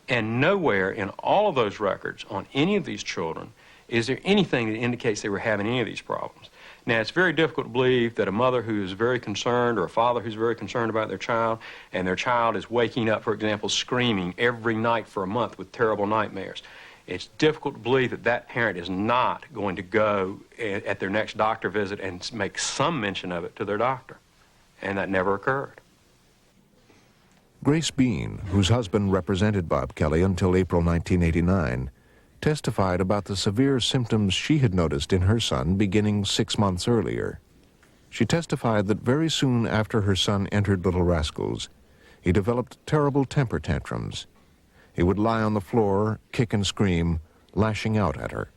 And nowhere in all of those records on any of these children is there anything that indicates they were having any of these problems. Now, it's very difficult to believe that a mother who is very concerned or a father who's very concerned about their child and their child is waking up, for example, screaming every night for a month with terrible nightmares. It's difficult to believe that that parent is not going to go at their next doctor visit and make some mention of it to their doctor. And that never occurred. Grace Bean, whose husband represented Bob Kelly until April 1989, testified about the severe symptoms she had noticed in her son beginning 6 months earlier. She testified that very soon after her son entered Little Rascals, he developed terrible temper tantrums. He would lie on the floor, kick and scream, lashing out at her.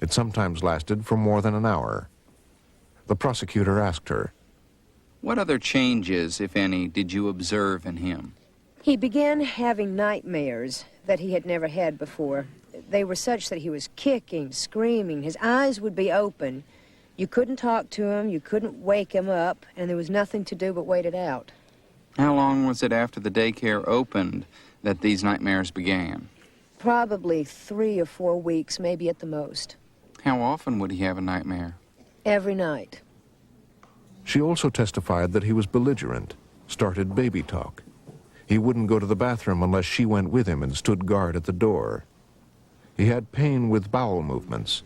It sometimes lasted for more than an hour. The prosecutor asked her, "What other changes, if any, did you observe in him?" He began having nightmares that he had never had before. They were such that he was kicking, screaming. His eyes would be open. You couldn't talk to him, you couldn't wake him up, and there was nothing to do but wait it out. How long was it after the daycare opened that these nightmares began? Probably 3 or 4 weeks, maybe at the most. How often would he have a nightmare? Every night. She also testified that he was belligerent, started baby talk. He wouldn't go to the bathroom unless she went with him and stood guard at the door. He had pain with bowel movements.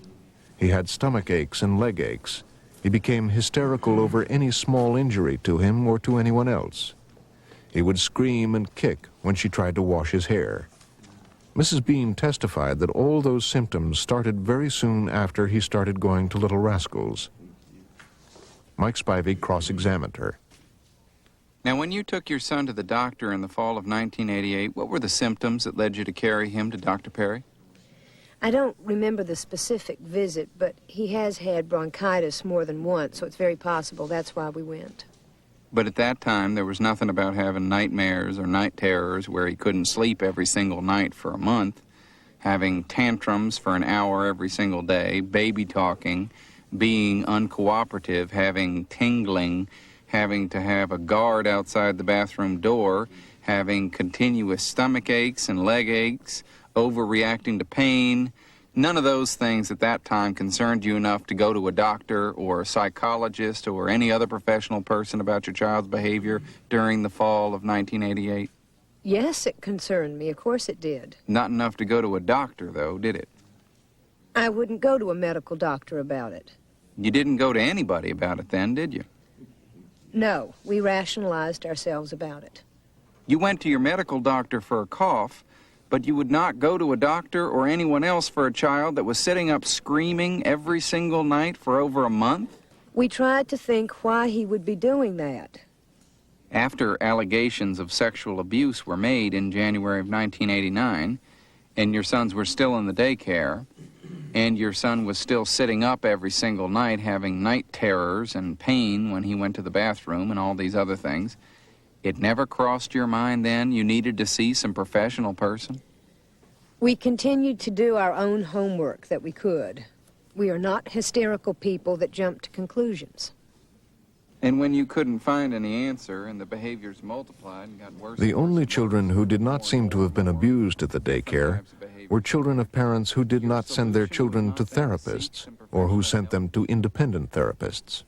He had stomach aches and leg aches. He became hysterical over any small injury to him or to anyone else. He would scream and kick when she tried to wash his hair. Mrs. Bean testified that all those symptoms started very soon after he started going to Little Rascals. Mike Spivey cross-examined her. Now, when you took your son to the doctor in the fall of 1988, what were the symptoms that led you to carry him to Dr. Perry? I don't remember the specific visit, but he has had bronchitis more than once, so it's very possible that's why we went. But at that time, there was nothing about having nightmares or night terrors where he couldn't sleep every single night for a month, having tantrums for an hour every single day, baby talking, being uncooperative, having tingling, having to have a guard outside the bathroom door, having continuous stomach aches and leg aches, overreacting to pain. None of those things at that time concerned you enough to go to a doctor or a psychologist or any other professional person about your child's behavior during the fall of 1988? Yes, it concerned me. Of course it did. Not enough to go to a doctor, though, did it? I wouldn't go to a medical doctor about it. You didn't go to anybody about it then, did you? No, we rationalized ourselves about it. You went to your medical doctor for a cough, but you would not go to a doctor or anyone else for a child that was sitting up screaming every single night for over a month? We tried to think why he would be doing that. After allegations of sexual abuse were made in January of 1989, and your sons were still in the daycare, and your son was still sitting up every single night having night terrors and pain when he went to the bathroom and all these other things, it never crossed your mind then you needed to see some professional person? We continued to do our own homework that we could. We are not hysterical people that jump to conclusions. And when you couldn't find any answer and the behaviors multiplied and got worse... The only children who did not seem to have been abused at the daycare were children of parents who did not send their children to therapists or who sent them to independent therapists.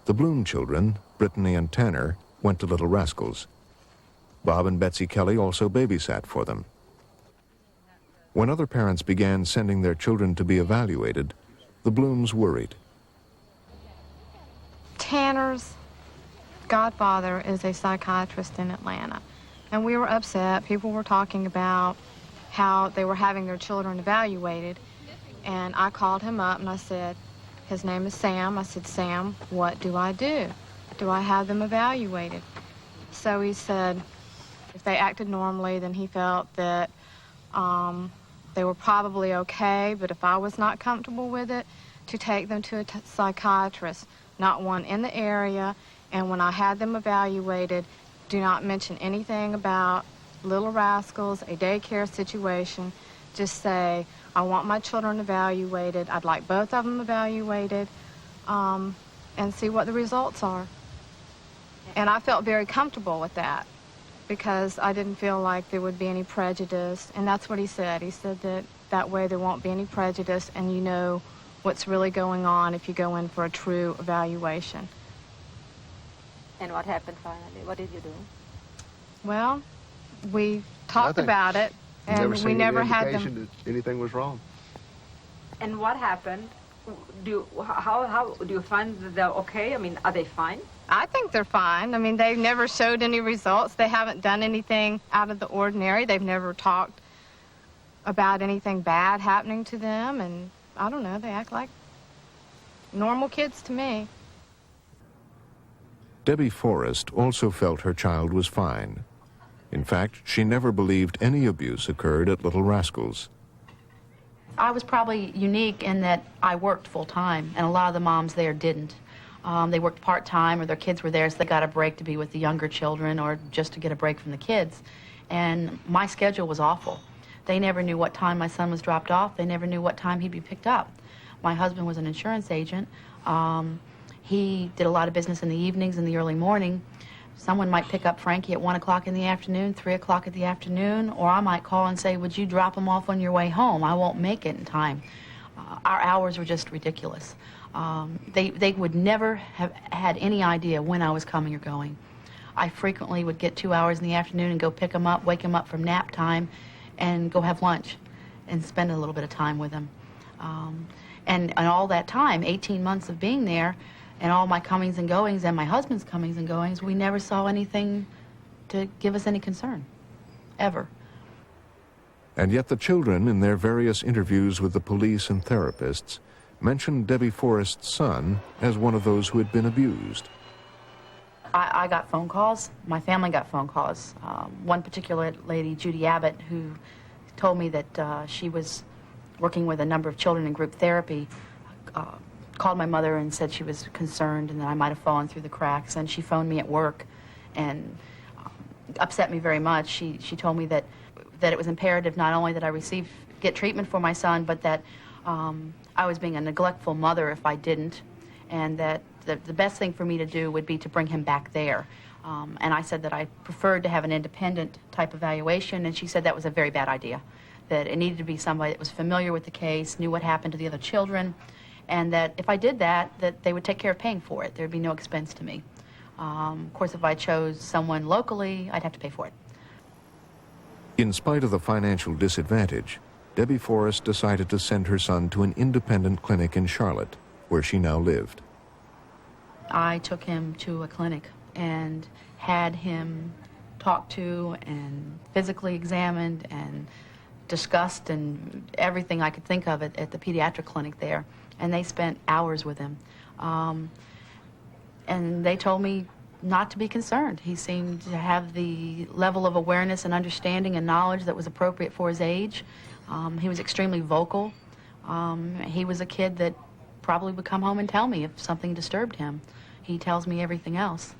The Bloom children, Brittany and Tanner, went to Little Rascals. Bob and Betsy Kelly also babysat for them. When other parents began sending their children to be evaluated, the Blooms worried. Tanner's godfather is a psychiatrist in Atlanta, and we were upset. People were talking about how they were having their children evaluated, and I called him up and I said, his name is Sam. I said, Sam, what do I do? Do I have them evaluated? So he said if they acted normally, then he felt that they were probably okay, but if I was not comfortable with it, to take them to a psychiatrist, not one in the area, and when I had them evaluated, do not mention anything about Little Rascals, a daycare situation. Just say, I want my children evaluated. I'd like both of them evaluated, and see what the results are. And I felt very comfortable with that because I didn't feel like there would be any prejudice. And that's what he said. He said that that way there won't be any prejudice and you know what's really going on if you go in for a true evaluation. And what happened finally? What did you do? Well, we talked about it, and we never had them. That anything was wrong. And what happened? How do you find that they're okay? I mean, are they fine? I think they're fine. I mean, they've never showed any results. They haven't done anything out of the ordinary. They've never talked about anything bad happening to them, and I don't know, they act like normal kids to me. Debbie Forrest also felt her child was fine. In fact, she never believed any abuse occurred at Little Rascals. I was probably unique in that I worked full-time, and a lot of the moms there didn't. They worked part-time, or their kids were there, so they got a break to be with the younger children or just to get a break from the kids. And my schedule was awful. They never knew what time my son was dropped off. They never knew what time he'd be picked up. My husband was an insurance agent. He did a lot of business in the evenings and the early morning. Someone might pick up Frankie at 1 o'clock in the afternoon, 3 o'clock in the afternoon, or I might call and say, would you drop him off on your way home? I won't make it in time. our hours were just ridiculous. They would never have had any idea when I was coming or going. I frequently would get 2 hours in the afternoon and go pick them up, wake them up from nap time, and go have lunch and spend a little bit of time with them. And all that time, 18 months of being there, and all my comings and goings and my husband's comings and goings, we never saw anything to give us any concern, ever. And yet the children, in their various interviews with the police and therapists, mentioned Debbie Forrest's son as one of those who had been abused. I got phone calls. My family got phone calls. One particular lady, Judy Abbott, who told me that she was working with a number of children in group therapy, called my mother and said she was concerned and that I might have fallen through the cracks. And she phoned me at work and upset me very much. She told me that it was imperative not only that I get treatment for my son, but that I was being a neglectful mother if I didn't, and that the best thing for me to do would be to bring him back there. And I said that I preferred to have an independent type evaluation, and she said that was a very bad idea, that it needed to be somebody that was familiar with the case, knew what happened to the other children, and that if I did that they would take care of paying for it. There would be no expense to me. Of course, if I chose someone locally, I'd have to pay for it. In spite of the financial disadvantage, Debbie Forrest decided to send her son to an independent clinic in Charlotte, where she now lived. I took him to a clinic and had him talked to and physically examined and discussed and everything I could think of at the pediatric clinic there. And they spent hours with him. And they told me not to be concerned. He seemed to have the level of awareness and understanding and knowledge that was appropriate for his age. He was extremely vocal. He was a kid that probably would come home and tell me if something disturbed him. He tells me everything else.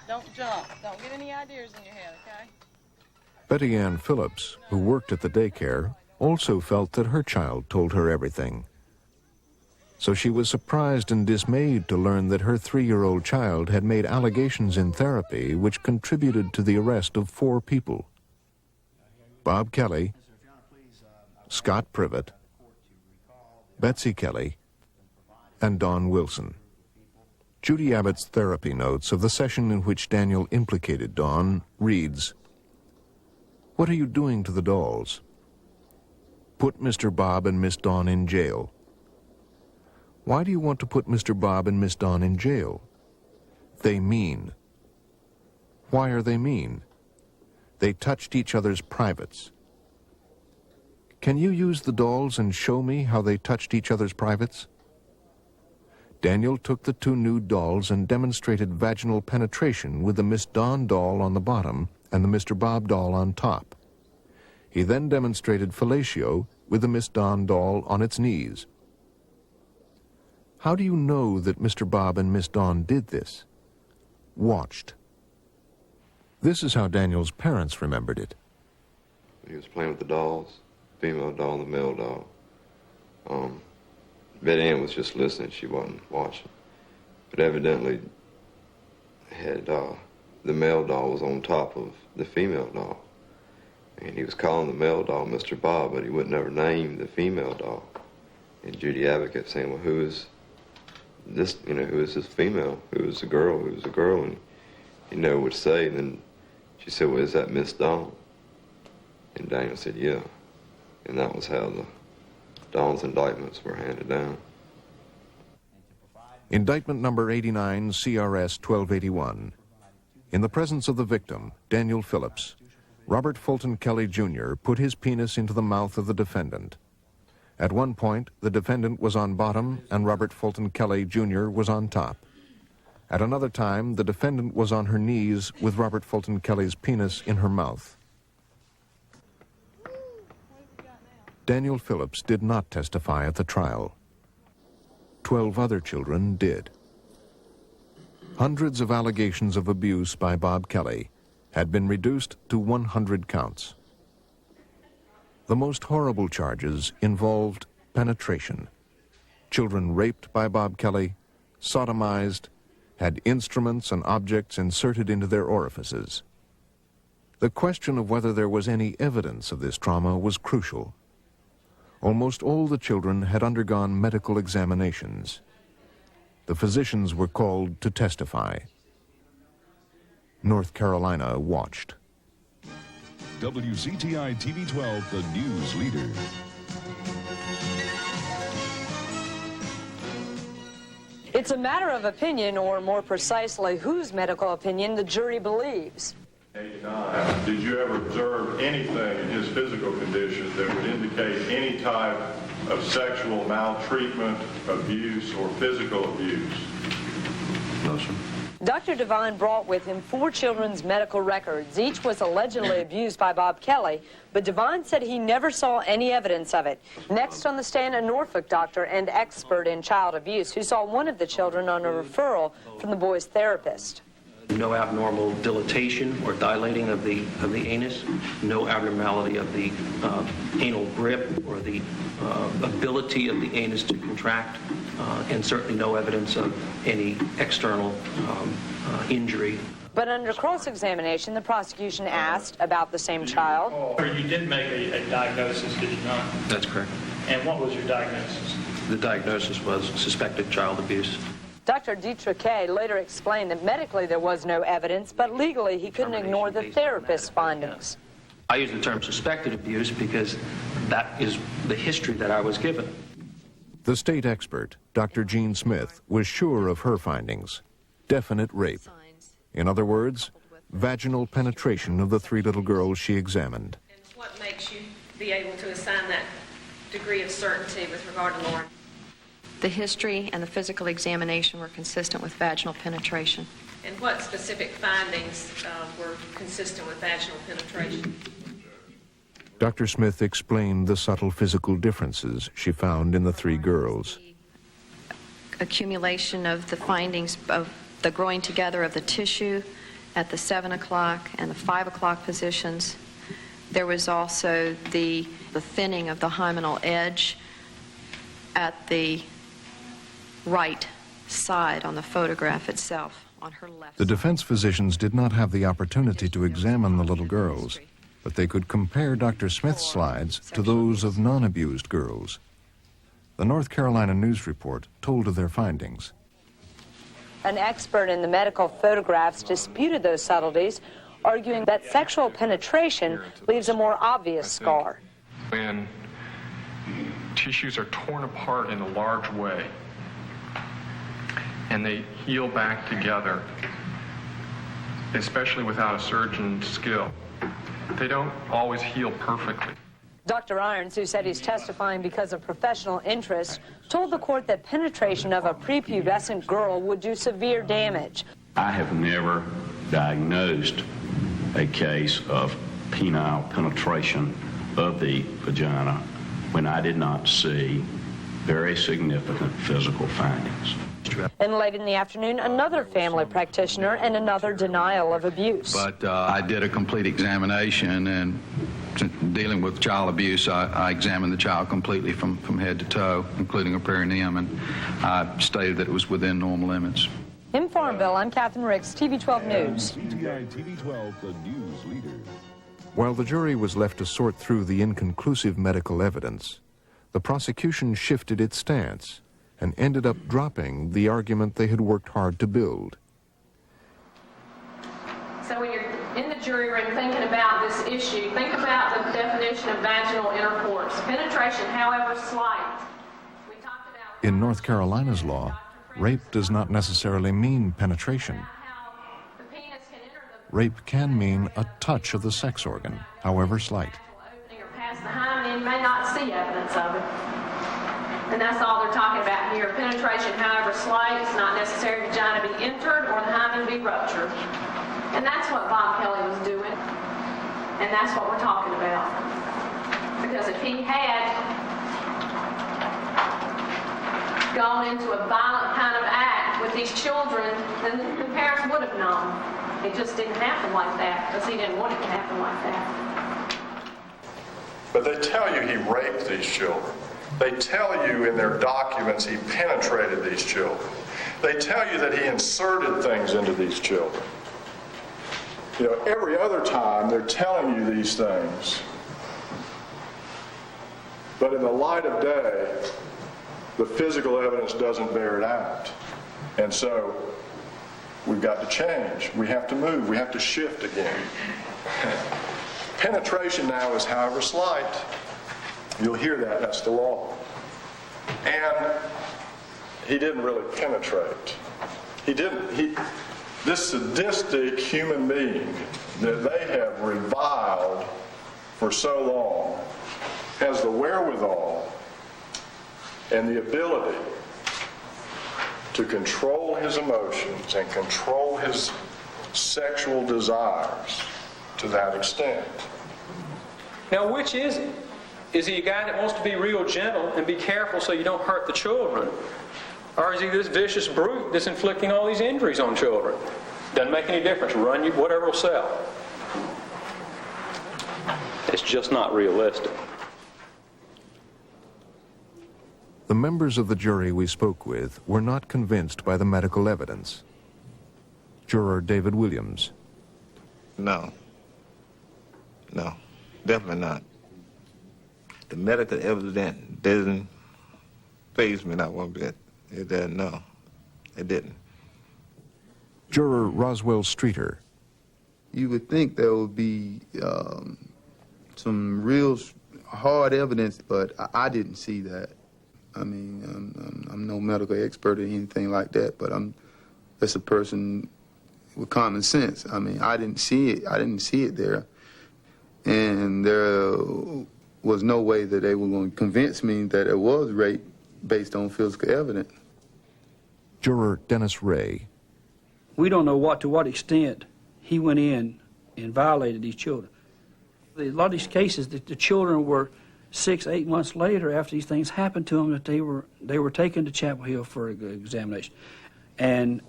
Don't jump. Don't get any ideas in your head, okay? Betty Ann Phillips, who worked at the daycare, also felt that her child told her everything. So she was surprised and dismayed to learn that her 3-year-old child had made allegations in therapy which contributed to the arrest of 4 people: Bob Kelly, Scott Privott, Betsy Kelly, and Don Wilson. Judy Abbott's therapy notes of the session in which Daniel implicated Don reads, "What are you doing to the dolls? Put Mr. Bob and Miss Dawn in jail. Why do you want to put Mr. Bob and Miss Dawn in jail? They mean. Why are they mean? They touched each other's privates. Can you use the dolls and show me how they touched each other's privates?" Daniel took the 2 nude dolls and demonstrated vaginal penetration with the Miss Dawn doll on the bottom and the Mr. Bob doll on top. He then demonstrated fellatio with the Miss Dawn doll on its knees. How do you know that Mr. Bob and Miss Dawn did this? Watched. This is how Daniel's parents remembered it. He was playing with the dolls, female doll and the male doll. Betty Ann was just listening, she wasn't watching. But evidently had the male doll was on top of the female doll. And he was calling the male doll Mr. Bob, but he would never name the female doll. And Judy Abbott kept saying, well, who is this, who is this female? Who is the girl? Who is the girl? And he never would say. And then she said, well, is that Miss Dawn? And Daniel said, yeah. And that was how the Dawn's indictments were handed down. Indictment number 89, CRS 1281. In the presence of the victim, Daniel Phillips, Robert Fulton Kelly, Jr. put his penis into the mouth of the defendant. At one point, the defendant was on bottom and Robert Fulton Kelly, Jr. was on top. At another time, the defendant was on her knees with Robert Fulton Kelly's penis in her mouth. Daniel Phillips did not testify at the trial. 12 other children did. Hundreds of allegations of abuse by Bob Kelly had been reduced to 100 counts. The most horrible charges involved penetration. Children raped by Bob Kelly, sodomized, had instruments and objects inserted into their orifices. The question of whether there was any evidence of this trauma was crucial. Almost all the children had undergone medical examinations. The physicians were called to testify. North Carolina watched. WCTI TV 12, the news leader. It's a matter of opinion, or more precisely, whose medical opinion the jury believes. 89. Did you ever observe anything in his physical condition that would indicate any type of sexual maltreatment, abuse, or physical abuse? No, sir. Dr. Devine brought with him 4 children's medical records. Each was allegedly abused by Bob Kelly, but Devine said he never saw any evidence of it. Next on the stand, a Norfolk doctor and expert in child abuse who saw one of the children on a referral from the boy's therapist. No abnormal dilatation or dilating of the anus, no abnormality of the anal grip or the ability of the anus to contract, and certainly no evidence of any external injury. But under cross-examination, the prosecution asked about the same child. You did make a diagnosis, did you not? That's correct. And what was your diagnosis? The diagnosis was suspected child abuse. Dr. Dietrich later explained that medically there was no evidence, but legally he couldn't ignore the therapist's findings. I use the term suspected abuse because that is the history that I was given. The state expert, Dr. Jean Smith, was sure of her findings. Definite rape. In other words, vaginal penetration of the 3 little girls she examined. What makes you be able to assign that degree of certainty with regard to Lauren? The history and the physical examination were consistent with vaginal penetration. And what specific findings were consistent with vaginal penetration? Dr. Smith explained the subtle physical differences she found in the 3 girls. Accumulation of the findings of the growing together of the tissue at the 7 o'clock and the 5 o'clock positions. There was also the thinning of the hymenal edge at the right side on the photograph itself, on her left. The defense physicians did not have the opportunity to examine the little girls, but they could compare Dr. Smith's slides to those of non-abused girls. The North Carolina News Report told of their findings. An expert in the medical photographs disputed those subtleties, arguing that sexual penetration leaves a more obvious scar. When tissues are torn apart in a large way and they heal back together, especially without a surgeon's skill, they don't always heal perfectly. Dr. Irons, who said he's testifying because of professional interest, told the court that penetration of a prepubescent girl would do severe damage. I have never diagnosed a case of penile penetration of the vagina when I did not see very significant physical findings. And late in the afternoon, another family practitioner and another denial of abuse. But I did a complete examination, and dealing with child abuse, I examined the child completely from head to toe, including her perineum, and I stated that it was within normal limits. In Farmville, I'm Catherine Ricks, TV 12 News. CTI TV 12, the news leader. While the jury was left to sort through the inconclusive medical evidence, the prosecution shifted its stance and ended up dropping the argument they had worked hard to build. So when you're in the jury room thinking about this issue, think about the definition of vaginal intercourse. Penetration, however slight. In North Carolina's law, rape does not necessarily mean penetration. Rape can mean a touch of the sex organ, however slight. Or past the hymen, you may not see evidence of it. And that's all they're talking about here. Penetration, however slight, it's not necessary vagina be entered or the hymen be ruptured. And that's what Bob Kelly was doing. And that's what we're talking about. Because if he had gone into a violent kind of act with these children, then the parents would have known. It just didn't happen like that because he didn't want it to happen like that. But they tell you he raped these children. They tell you in their documents he penetrated these children. They tell you that he inserted things into these children. You know, every other time they're telling you these things, but in the light of day, the physical evidence doesn't bear it out. And so we've got to change. We have to move. We have to shift again. Penetration now is however slight. You'll hear that. That's the law. And he didn't really penetrate. This sadistic human being that they have reviled for so long has the wherewithal and the ability to control his emotions and control his sexual desires to that extent. Now, which is he? Is he a guy that wants to be real gentle and be careful so you don't hurt the children? Or is he this vicious brute that's inflicting all these injuries on children? Doesn't make any difference. Run you, whatever will sell. It's just not realistic. The members of the jury we spoke with were not convinced by the medical evidence. Juror David Williams. No, definitely not. The medical evidence didn't faze me not one bit. It didn't, no, it didn't. Juror Roswell Streeter. You would think there would be some real hard evidence, but I didn't see that. I mean, I'm no medical expert or anything like that, but I'm just a person with common sense. I mean, I didn't see it. I didn't see it there. And there was no way that they were going to convince me that it was rape based on physical evidence. Juror Dennis Ray. We don't know to what extent he went in and violated these children. A lot of these cases, the children were 6, 8 months later after these things happened to them that they were taken to Chapel Hill for examination. And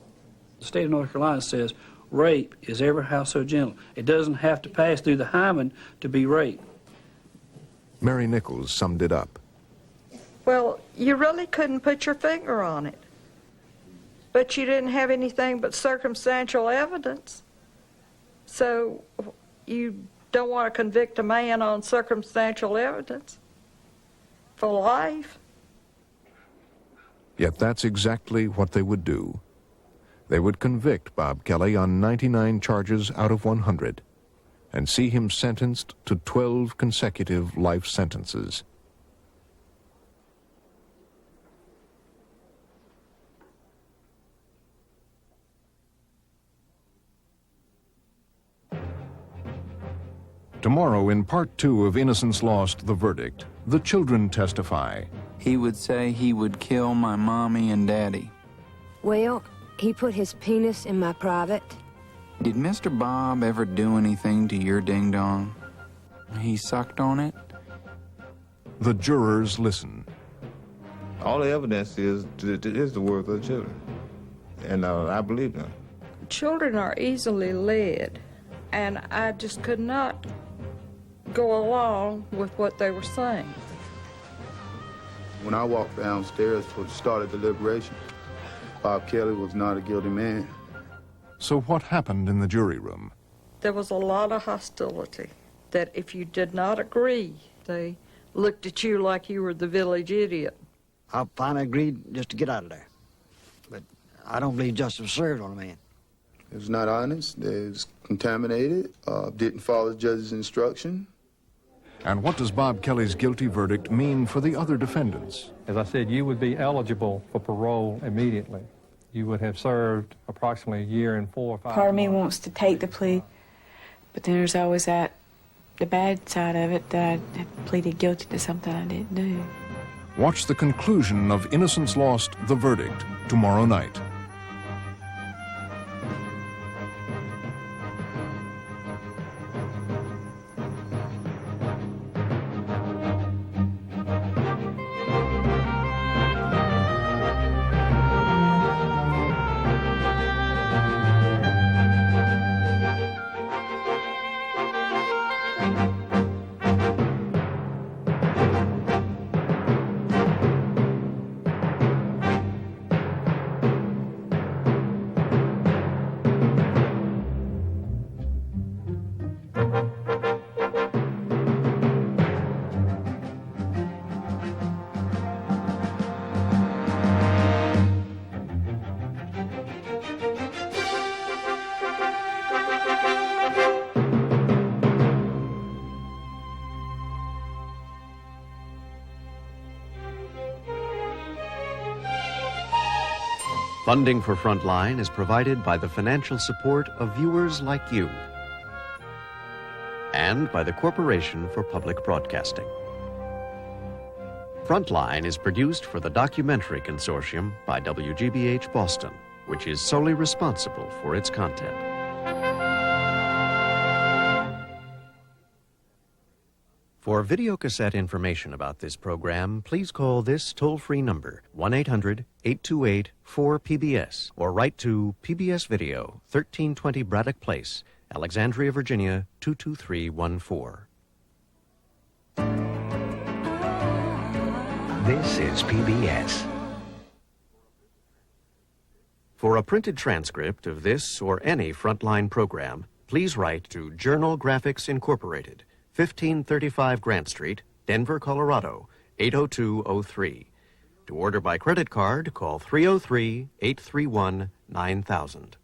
the state of North Carolina says rape is ever how so gentle. It doesn't have to pass through the hymen to be rape. Mary Nichols summed it up. Well, you really couldn't put your finger on it. But you didn't have anything but circumstantial evidence. So you don't want to convict a man on circumstantial evidence for life. Yet that's exactly what they would do. They would convict Bob Kelly on 99 charges out of 100 and see him sentenced to 12 consecutive life sentences. Tomorrow, in Part 2 of Innocence Lost, The Verdict, the children testify. He would say he would kill my mommy and daddy. Well, he put his penis in my private. Did Mr. Bob ever do anything to your ding-dong? He sucked on it? The jurors listen. All the evidence is the work of the children, and I believe them. Children are easily led, and I just could not go along with what they were saying. When I walked downstairs for the start of deliberation, Bob Kelly was not a guilty man. So what happened in the jury room? There was a lot of hostility, that if you did not agree, they looked at you like you were the village idiot. I finally agreed just to get out of there. But I don't believe justice was served on a man. It was not honest, it was contaminated, didn't follow the judge's instruction. And what does Bob Kelly's guilty verdict mean for the other defendants? As I said, you would be eligible for parole immediately. You would have served approximately a year and 4 or 5 months. Part of me wants to take the plea, but then there's always the bad side of it, that I pleaded guilty to something I didn't do. Watch the conclusion of Innocence Lost, The Verdict, tomorrow night. Funding for Frontline is provided by the financial support of viewers like you and by the Corporation for Public Broadcasting. Frontline is produced for the Documentary Consortium by WGBH Boston, which is solely responsible for its content. For videocassette information about this program, please call this toll-free number, 1-800-828-4PBS, or write to PBS Video, 1320 Braddock Place, Alexandria, Virginia, 22314. This is PBS. For a printed transcript of this or any Frontline program, please write to Journal Graphics Incorporated, 1535 Grant Street, Denver, Colorado, 80203. To order by credit card, call 303-831-9000.